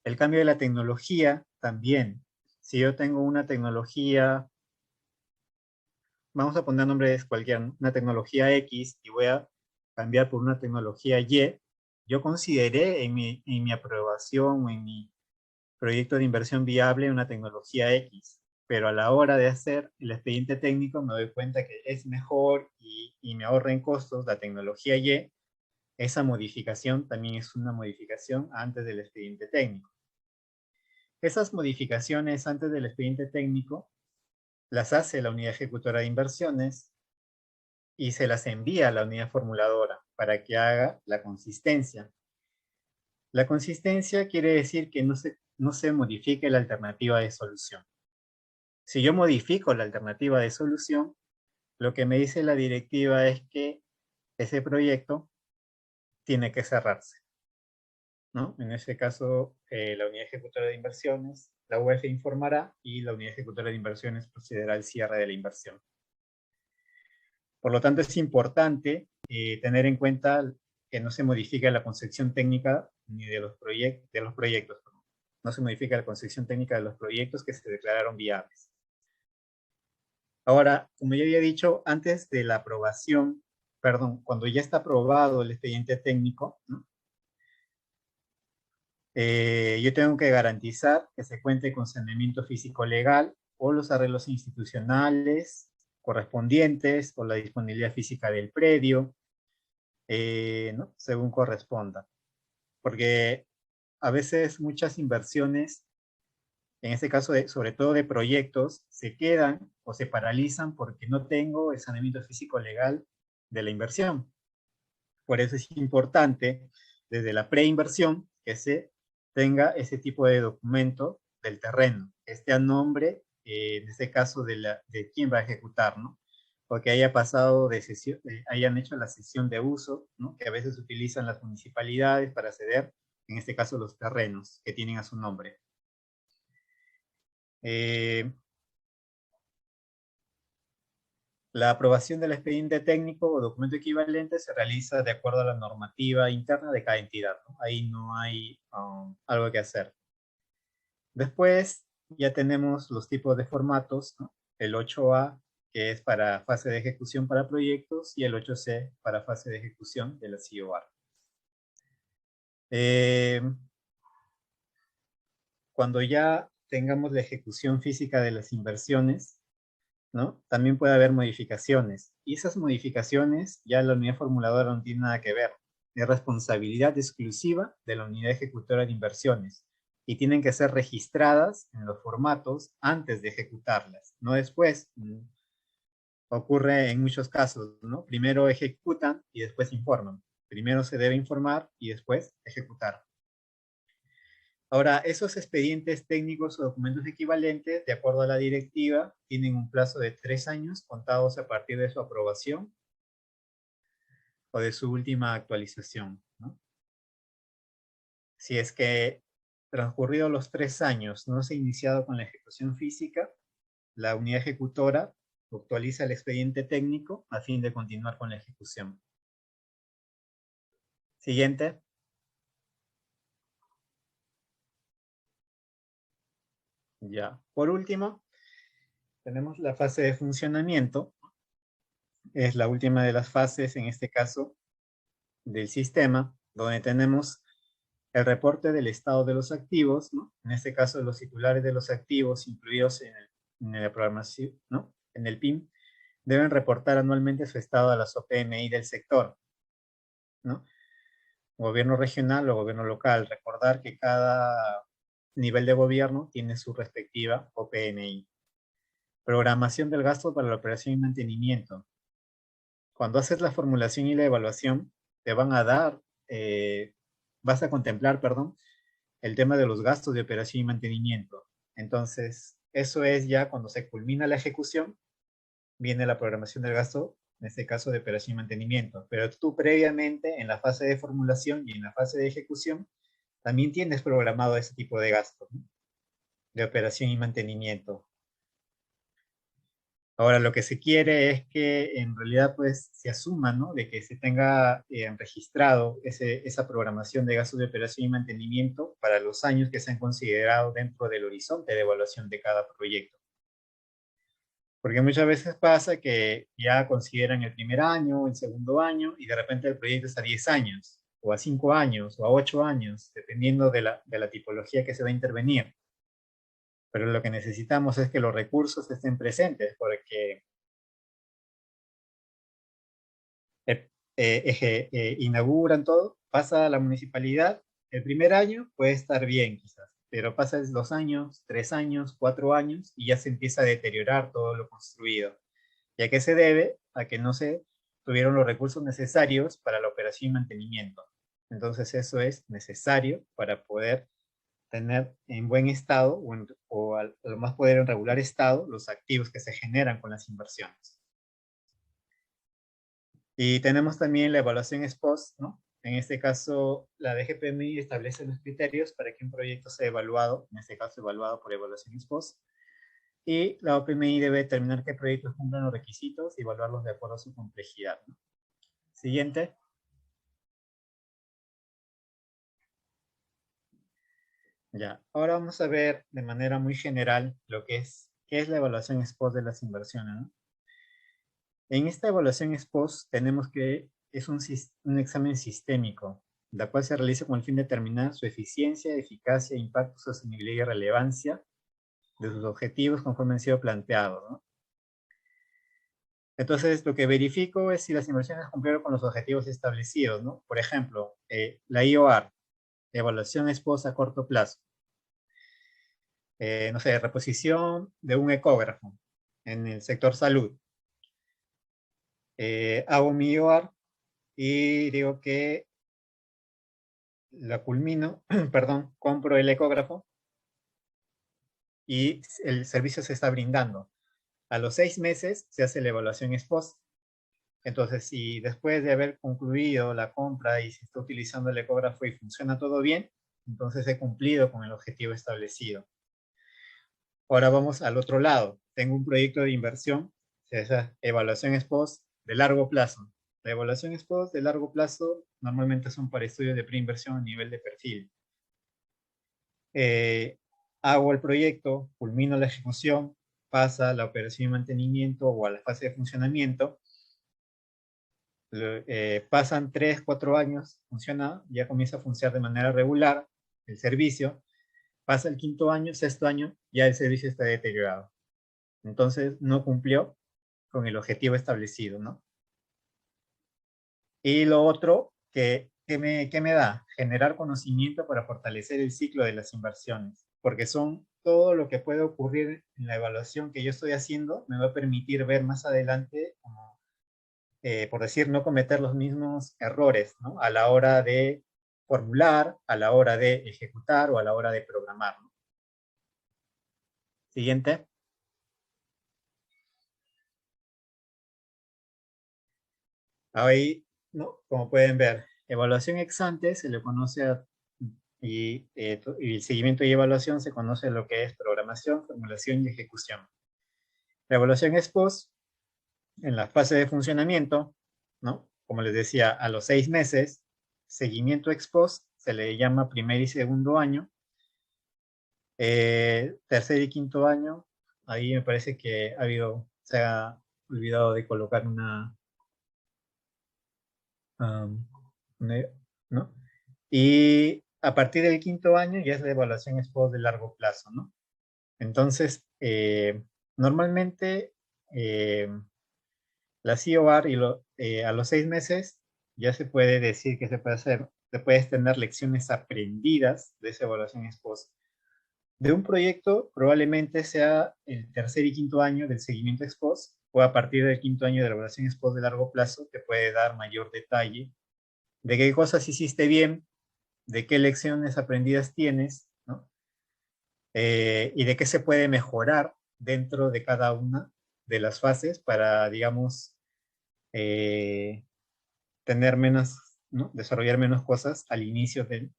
El cambio de la tecnología también. Si yo tengo una tecnología, vamos a poner nombres cualquiera, una tecnología X y voy a cambiar por una tecnología Y, yo consideré en mi aprobación o en mi proyecto de inversión viable una tecnología X, pero a la hora de hacer el expediente técnico me doy cuenta que es mejor y me ahorra en costos la tecnología Y. Esa modificación también es una modificación antes del expediente técnico. Esas modificaciones antes del expediente técnico las hace la unidad ejecutora de inversiones y se las envía a la unidad formuladora para que haga la consistencia. La consistencia quiere decir que no se modifique la alternativa de solución. Si yo modifico la alternativa de solución, lo que me dice la directiva es que ese proyecto tiene que cerrarse, ¿no? En ese caso, la unidad ejecutora de inversiones, la UEF informará y la unidad ejecutora de inversiones procederá al cierre de la inversión. Por lo tanto, es importante tener en cuenta que no se modifica la concepción técnica ni de los proyectos. No se modifica la concepción técnica de los proyectos que se declararon viables. Ahora, como ya había dicho, antes de la aprobación, perdón, cuando ya está aprobado el expediente técnico, ¿no? Yo tengo que garantizar que se cuente con saneamiento físico legal o los arreglos institucionales correspondientes o la disponibilidad física del predio, ¿no? Según corresponda. Porque a veces muchas inversiones, en este caso sobre todo de proyectos, se quedan o se paralizan porque no tengo el saneamiento físico legal de la inversión. Por eso es importante desde la preinversión que se tenga ese tipo de documento del terreno, que esté a nombre, en este caso, de quién va a ejecutar, ¿no? Porque haya pasado de sesión, hayan hecho la cesión de uso, ¿no? Que a veces utilizan las municipalidades para ceder, en este caso, los terrenos que tienen a su nombre. La aprobación del expediente técnico o documento equivalente se realiza de acuerdo a la normativa interna de cada entidad, ¿no? Ahí no hay algo que hacer. Después ya tenemos los tipos de formatos, ¿no? El 8A, que es para fase de ejecución para proyectos, y el 8C para fase de ejecución de la CIOR. Cuando ya tengamos la ejecución física de las inversiones, ¿no? También puede haber modificaciones. Y esas modificaciones ya la unidad formuladora no tiene nada que ver. Es responsabilidad exclusiva de la unidad ejecutora de inversiones. Y tienen que ser registradas en los formatos antes de ejecutarlas, no después. Ocurre en muchos casos, ¿no? Primero ejecutan y después informan. Primero se debe informar y después ejecutar. Ahora, esos expedientes técnicos o documentos equivalentes, de acuerdo a la directiva, tienen un plazo de 3 años contados a partir de su aprobación o de su última actualización, ¿no? Si es que transcurridos los 3 años no se ha iniciado con la ejecución física, la unidad ejecutora actualiza el expediente técnico a fin de continuar con la ejecución. Siguiente. Ya. Por último, tenemos la fase de funcionamiento. Es la última de las fases, en este caso, del sistema, donde tenemos el reporte del estado de los activos, ¿no? En este caso, los titulares de los activos incluidos en la programación, ¿no? en el PIM, deben reportar anualmente su estado a las OPMI del sector, ¿no? Gobierno regional o gobierno local. Recordar que cada nivel de gobierno tiene su respectiva OPMI. Programación del gasto para la operación y mantenimiento. Cuando haces la formulación y la evaluación, te van a dar, vas a contemplar, perdón, el tema de los gastos de operación y mantenimiento. Entonces, eso es ya cuando se culmina la ejecución, viene la programación del gasto, en este caso de operación y mantenimiento. Pero tú previamente, en la fase de formulación y en la fase de ejecución, también tienes programado ese tipo de gastos, ¿no? De operación y mantenimiento. Ahora, lo que se quiere es que en realidad pues se asuma, ¿no? De que se tenga registrado esa programación de gastos de operación y mantenimiento para los años que se han considerado dentro del horizonte de evaluación de cada proyecto. Porque muchas veces pasa que ya consideran el primer año, el segundo año, y de repente el proyecto está a 10 años, o a 5 años, o a 8 años, dependiendo de la tipología que se va a intervenir. Pero lo que necesitamos es que los recursos estén presentes, porque inauguran todo, pasa a la municipalidad, el primer año puede estar bien quizás, pero pasan 2 años, 3 años, 4 años y ya se empieza a deteriorar todo lo construido. ¿Y a qué se debe? A que no se tuvieron los recursos necesarios para la operación y mantenimiento. Entonces eso es necesario para poder tener en buen estado o a lo más poder en regular estado los activos que se generan con las inversiones. Y tenemos también la evaluación ex post, ¿no? En este caso, la DGPMI establece los criterios para que un proyecto sea evaluado, en este caso evaluado por evaluación ex post, y la OPMI debe determinar qué proyectos cumplen los requisitos y evaluarlos de acuerdo a su complejidad, ¿no? Siguiente. Ya, ahora vamos a ver de manera muy general lo que es, qué es la evaluación ex post de las inversiones, ¿no? En esta evaluación ex post tenemos que es un examen sistémico, la cual se realiza con el fin de determinar su eficiencia, eficacia, impacto, sostenibilidad y relevancia de sus objetivos conforme han sido planteados, ¿no? Entonces, lo que verifico es si las inversiones cumplieron con los objetivos establecidos, ¿no? Por ejemplo, la IOR, evaluación ex post a corto plazo. No sé, reposición de un ecógrafo en el sector salud. Hago mi IOR y digo que la culmino, perdón, compro el ecógrafo y el servicio se está brindando. A los 6 meses se hace la evaluación ex post. Entonces, si después de haber concluido la compra y se está utilizando el ecógrafo y funciona todo bien, entonces he cumplido con el objetivo establecido. Ahora vamos al otro lado. Tengo un proyecto de inversión, esa evaluación ex post de largo plazo. La evaluación ex post de largo plazo normalmente son para estudios de preinversión a nivel de perfil. Hago el proyecto, culmino la ejecución, pasa a la operación y mantenimiento o a la fase de funcionamiento. Pasan 3, 4 años, funciona, ya comienza a funcionar de manera regular el servicio. Pasa el quinto año, sexto año, ya el servicio está deteriorado. Entonces no cumplió con el objetivo establecido, ¿no? Y lo otro que me da, generar conocimiento para fortalecer el ciclo de las inversiones, porque son todo lo que puede ocurrir en la evaluación que yo estoy haciendo, me va a permitir ver más adelante, como, por decir, no cometer los mismos errores, ¿no? A la hora de formular, a la hora de ejecutar o a la hora de programar, ¿no? Siguiente. Ahí, ¿no? Como pueden ver, evaluación ex ante se le conoce y el seguimiento y evaluación se conoce lo que es programación, formulación y ejecución. La evaluación ex post, en la fase de funcionamiento, ¿no? Como les decía, a los 6 meses, seguimiento ex post se le llama primer y segundo año. Tercer y quinto año, ahí me parece que se ha olvidado de colocar um, ¿no? Y a partir del quinto año ya es la evaluación ex post de largo plazo, ¿no? Entonces, normalmente la COR a los 6 meses ya se puede decir que se puede hacer, se puedes tener lecciones aprendidas de esa evaluación ex post. De un proyecto probablemente sea el tercer y quinto año del seguimiento ex post, o a partir del quinto año de la evaluación ex post de largo plazo te puede dar mayor detalle de qué cosas hiciste bien, de qué lecciones aprendidas tienes, ¿no? Y de qué se puede mejorar dentro de cada una de las fases para, digamos, eh, tener menos, ¿no? Desarrollar menos cosas al inicio de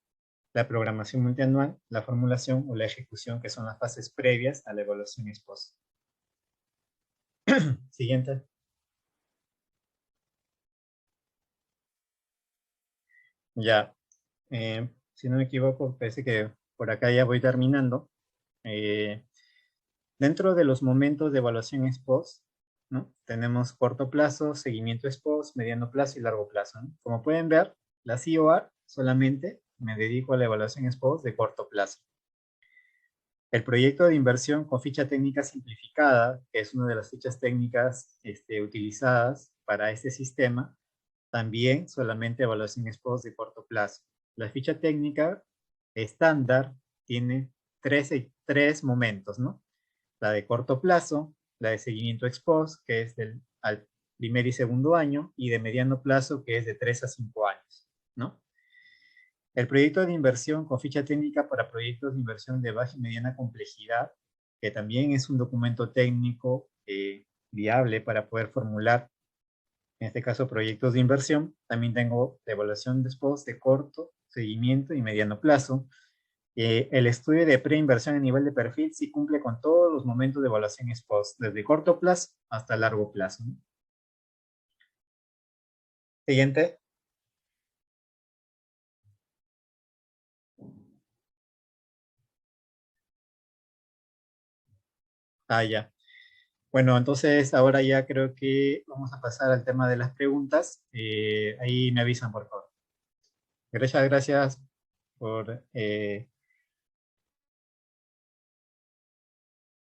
la programación multianual, la formulación o la ejecución, que son las fases previas a la evaluación ex post. Siguiente. Ya, si no me equivoco, parece que por acá ya voy terminando. Eh, Dentro de los momentos de evaluación ex post, ¿no? Tenemos corto plazo, seguimiento ex post, mediano plazo y largo plazo, ¿no? Como pueden ver, la COR solamente me dedico a la evaluación ex post de corto plazo. El proyecto de inversión con ficha técnica simplificada, que es una de las fichas técnicas utilizadas para este sistema, también solamente evaluación ex post de corto plazo. La ficha técnica estándar tiene tres momentos, ¿no? La de corto plazo, la de seguimiento ex post, que es al primer y segundo año, y de mediano plazo, que es de 3 a 5 años, ¿no? El proyecto de inversión con ficha técnica para proyectos de inversión de baja y mediana complejidad, que también es un documento técnico viable para poder formular, en este caso, proyectos de inversión. También tengo la evaluación después de corto, seguimiento y mediano plazo. El estudio de preinversión a nivel de perfil sí cumple con todos los momentos de evaluación ex post, desde corto plazo hasta largo plazo, ¿no? Siguiente. Ya. Bueno, entonces ahora ya creo que vamos a pasar al tema de las preguntas. Ahí me avisan, por favor. Gracias por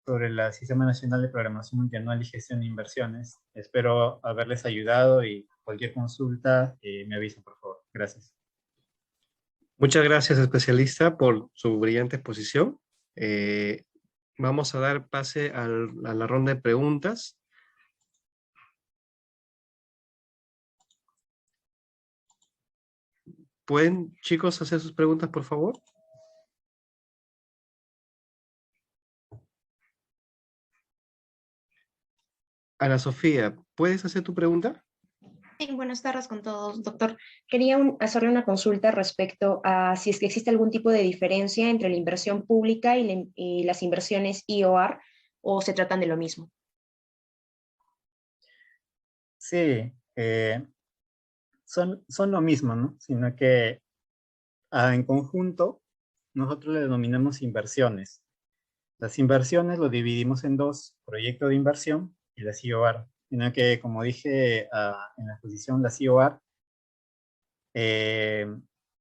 sobre el Sistema Nacional de Programación Multianual y Gestión de Inversiones. Espero haberles ayudado y cualquier consulta me avisan, por favor. Gracias. Muchas gracias, especialista, por su brillante exposición. Eh, Vamos a dar pase a la ronda de preguntas. ¿Pueden, chicos, hacer sus preguntas, por favor? Ana Sofía, ¿puedes hacer tu pregunta? Sí, buenas tardes con todos, doctor. Quería hacerle una consulta respecto a si es que existe algún tipo de diferencia entre la inversión pública y las inversiones IOR o se tratan de lo mismo. Sí, son lo mismo, ¿no? Sino que en conjunto nosotros le denominamos inversiones. Las inversiones lo dividimos en dos, proyecto de inversión y la COR. Sino que, como dije en la exposición, la COR eh,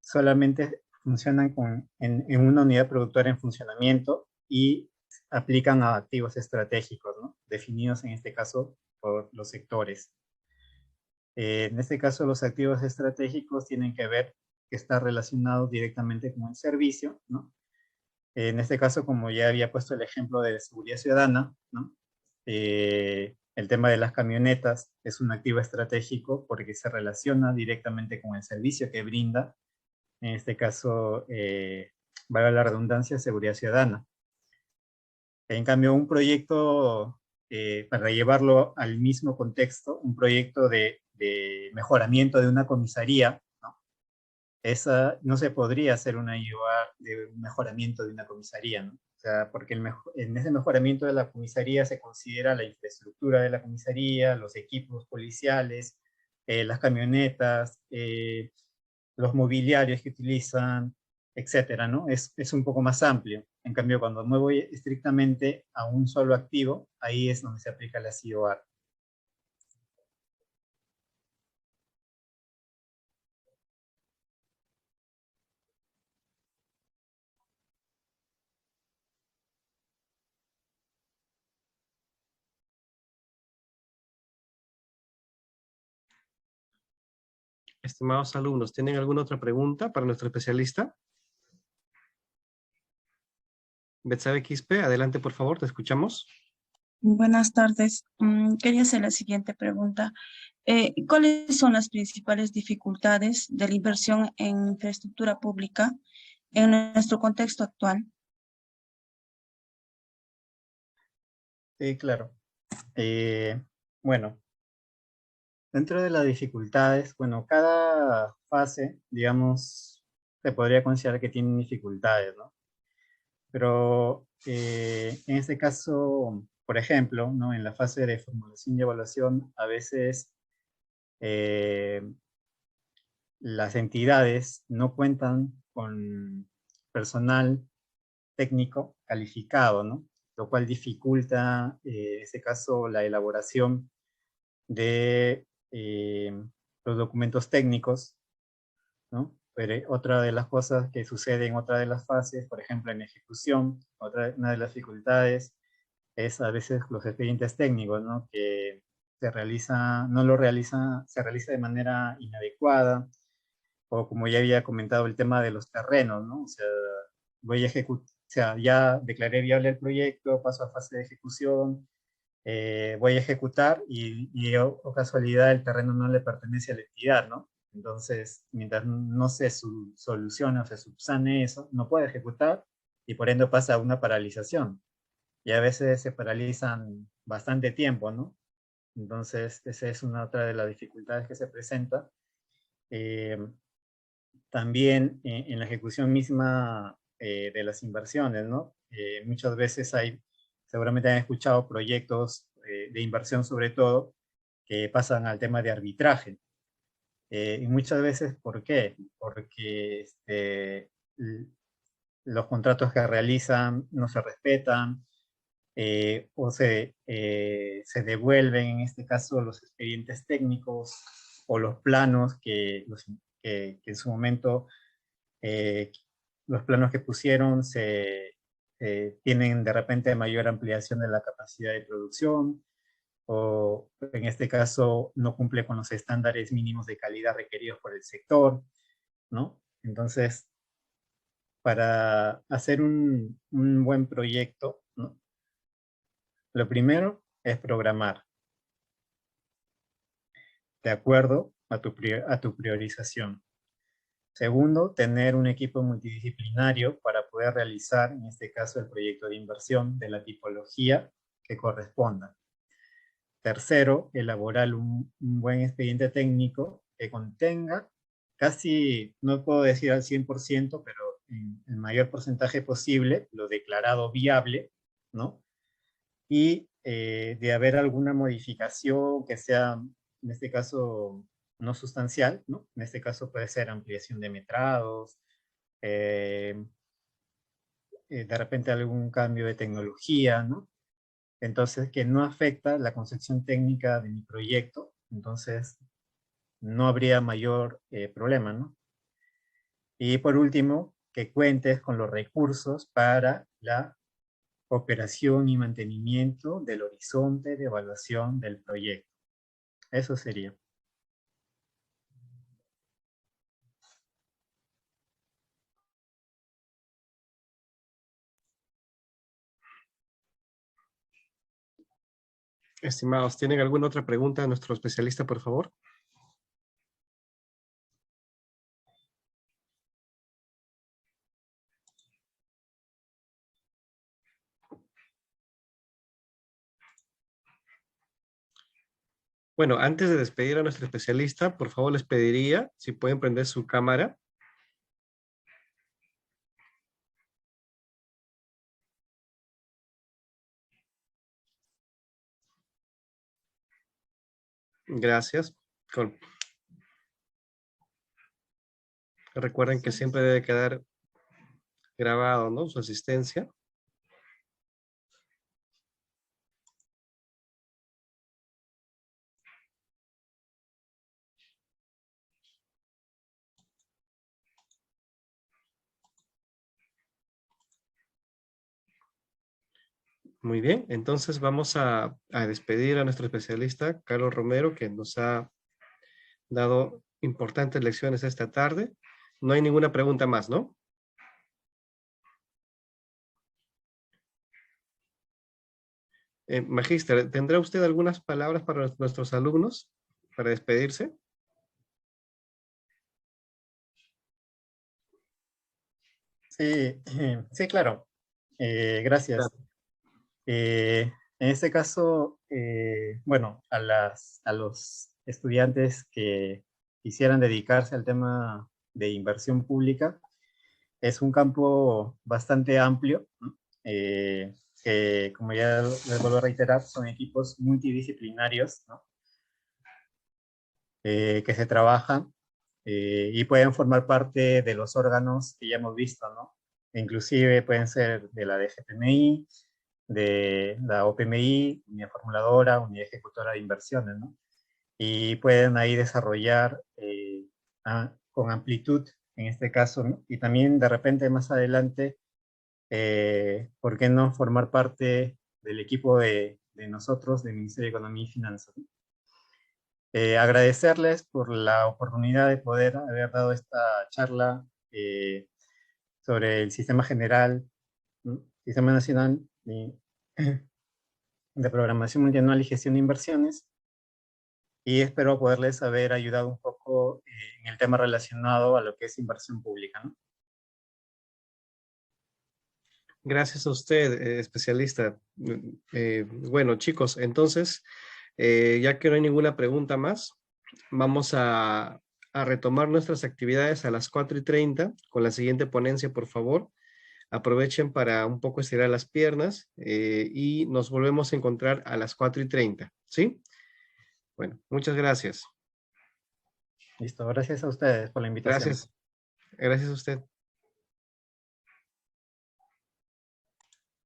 solamente funcionan en una unidad productora en funcionamiento y aplican a activos estratégicos, ¿no? Definidos en este caso por los sectores. En este caso, los activos estratégicos tienen que ver que está relacionado directamente con el servicio, ¿no? En este caso, como ya había puesto el ejemplo de seguridad ciudadana, ¿no? El tema de las camionetas es un activo estratégico porque se relaciona directamente con el servicio que brinda, en este caso, valga la redundancia, seguridad ciudadana. En cambio, un proyecto, para llevarlo al mismo contexto, un proyecto de mejoramiento de una comisaría, ¿no? Esa no se podría hacer una IOA de un mejoramiento de una comisaría, ¿no? O sea, porque en ese mejoramiento de la comisaría se considera la infraestructura de la comisaría, los equipos policiales, las camionetas, los mobiliarios que utilizan, etcétera, ¿no? Es un poco más amplio. En cambio, cuando me voy estrictamente a un solo activo, ahí es donde se aplica la COR. Estimados alumnos, ¿tienen alguna otra pregunta para nuestro especialista? Betsabe Quispe, adelante por favor, te escuchamos. Buenas tardes. Quería hacer la siguiente pregunta. ¿Cuáles son las principales dificultades de la inversión en infraestructura pública en nuestro contexto actual? Sí, claro. Bueno, dentro de las dificultades, bueno, cada fase, digamos, se podría considerar que tiene dificultades, ¿no? Pero en este caso, por ejemplo, ¿no? En la fase de formulación y evaluación, a veces eh, las entidades no cuentan con personal técnico calificado, ¿no? Lo cual dificulta, en este caso, la elaboración de los documentos técnicos, ¿no? Pero otra de las cosas que sucede en otra de las fases, por ejemplo, en ejecución, una de las dificultades es a veces los expedientes técnicos, ¿no? Que se realiza de manera inadecuada, o como ya había comentado, el tema de los terrenos, ¿no? O sea, ya declaré viable el proyecto, paso a fase de ejecución, voy a ejecutar o casualidad el terreno no le pertenece a la entidad, ¿no? Entonces, mientras no se solucione o se subsane eso, no puede ejecutar y por ende pasa a una paralización. Y a veces se paralizan bastante tiempo, ¿no? Entonces, esa es una otra de las dificultades que se presenta. Eh, También en la ejecución misma de las inversiones, ¿no? Muchas veces seguramente han escuchado proyectos de inversión sobre todo, que pasan al tema de arbitraje. Y muchas veces, ¿por qué? Porque los contratos que realizan no se respetan, o se devuelven, en este caso, los expedientes técnicos o los planos que en su momento eh, los planos que pusieron tienen de repente mayor ampliación de la capacidad de producción, o en este caso no cumple con los estándares mínimos de calidad requeridos por el sector, ¿no? Entonces, para hacer un buen proyecto, ¿no? Lo primero es programar de acuerdo a tu priorización. Segundo, tener un equipo multidisciplinario para poder realizar, en este caso, el proyecto de inversión de la tipología que corresponda. Tercero, elaborar un buen expediente técnico que contenga casi, no puedo decir al 100%, pero en el mayor porcentaje posible, lo declarado viable, ¿no? Y de haber alguna modificación que sea, en este caso, no sustancial, ¿no? En este caso puede ser ampliación de metrados, eh, de repente algún cambio de tecnología, ¿no? Entonces, que no afecta la concepción técnica de mi proyecto, entonces no habría mayor problema, ¿no? Y por último, que cuentes con los recursos para la operación y mantenimiento del horizonte de evaluación del proyecto. Eso sería. Estimados, ¿tienen alguna otra pregunta a nuestro especialista, por favor? Bueno, antes de despedir a nuestro especialista, por favor les pediría si pueden prender su cámara. Gracias. Recuerden que siempre debe quedar grabado, ¿no? Su asistencia. Muy bien, entonces vamos a despedir a nuestro especialista, Carlos Romero, que nos ha dado importantes lecciones esta tarde. No hay ninguna pregunta más, ¿no? Magíster, ¿tendrá usted algunas palabras para nuestros alumnos para despedirse? Sí, sí, claro. Gracias. En este caso, bueno, a los estudiantes que quisieran dedicarse al tema de inversión pública, es un campo bastante amplio, ¿no? Que, como ya les vuelvo a reiterar, son equipos multidisciplinarios, ¿no? Que se trabajan y pueden formar parte de los órganos que ya hemos visto, ¿no? E inclusive pueden ser de la DGPMI, de la OPMI, unidad formuladora, unidad ejecutora de inversiones, ¿no? Y pueden ahí desarrollar con amplitud, en este caso, ¿no? Y también de repente más adelante, ¿por qué no formar parte del equipo de nosotros, del Ministerio de Economía y Finanzas, ¿no? Agradecerles por la oportunidad de poder haber dado esta charla sobre el sistema general, ¿no? Sistema Nacional de Programación Multianual y Gestión de Inversiones, y espero poderles haber ayudado un poco en el tema relacionado a lo que es inversión pública, ¿no? Gracias a usted, especialista. Bueno, chicos, entonces, ya que no hay ninguna pregunta más, vamos a retomar nuestras actividades a las 4:30 con la siguiente ponencia, por favor. Aprovechen para un poco estirar las piernas y nos volvemos a encontrar a las 4:30, ¿sí? Bueno, muchas gracias. Listo, gracias a ustedes por la invitación. Gracias. Gracias a usted.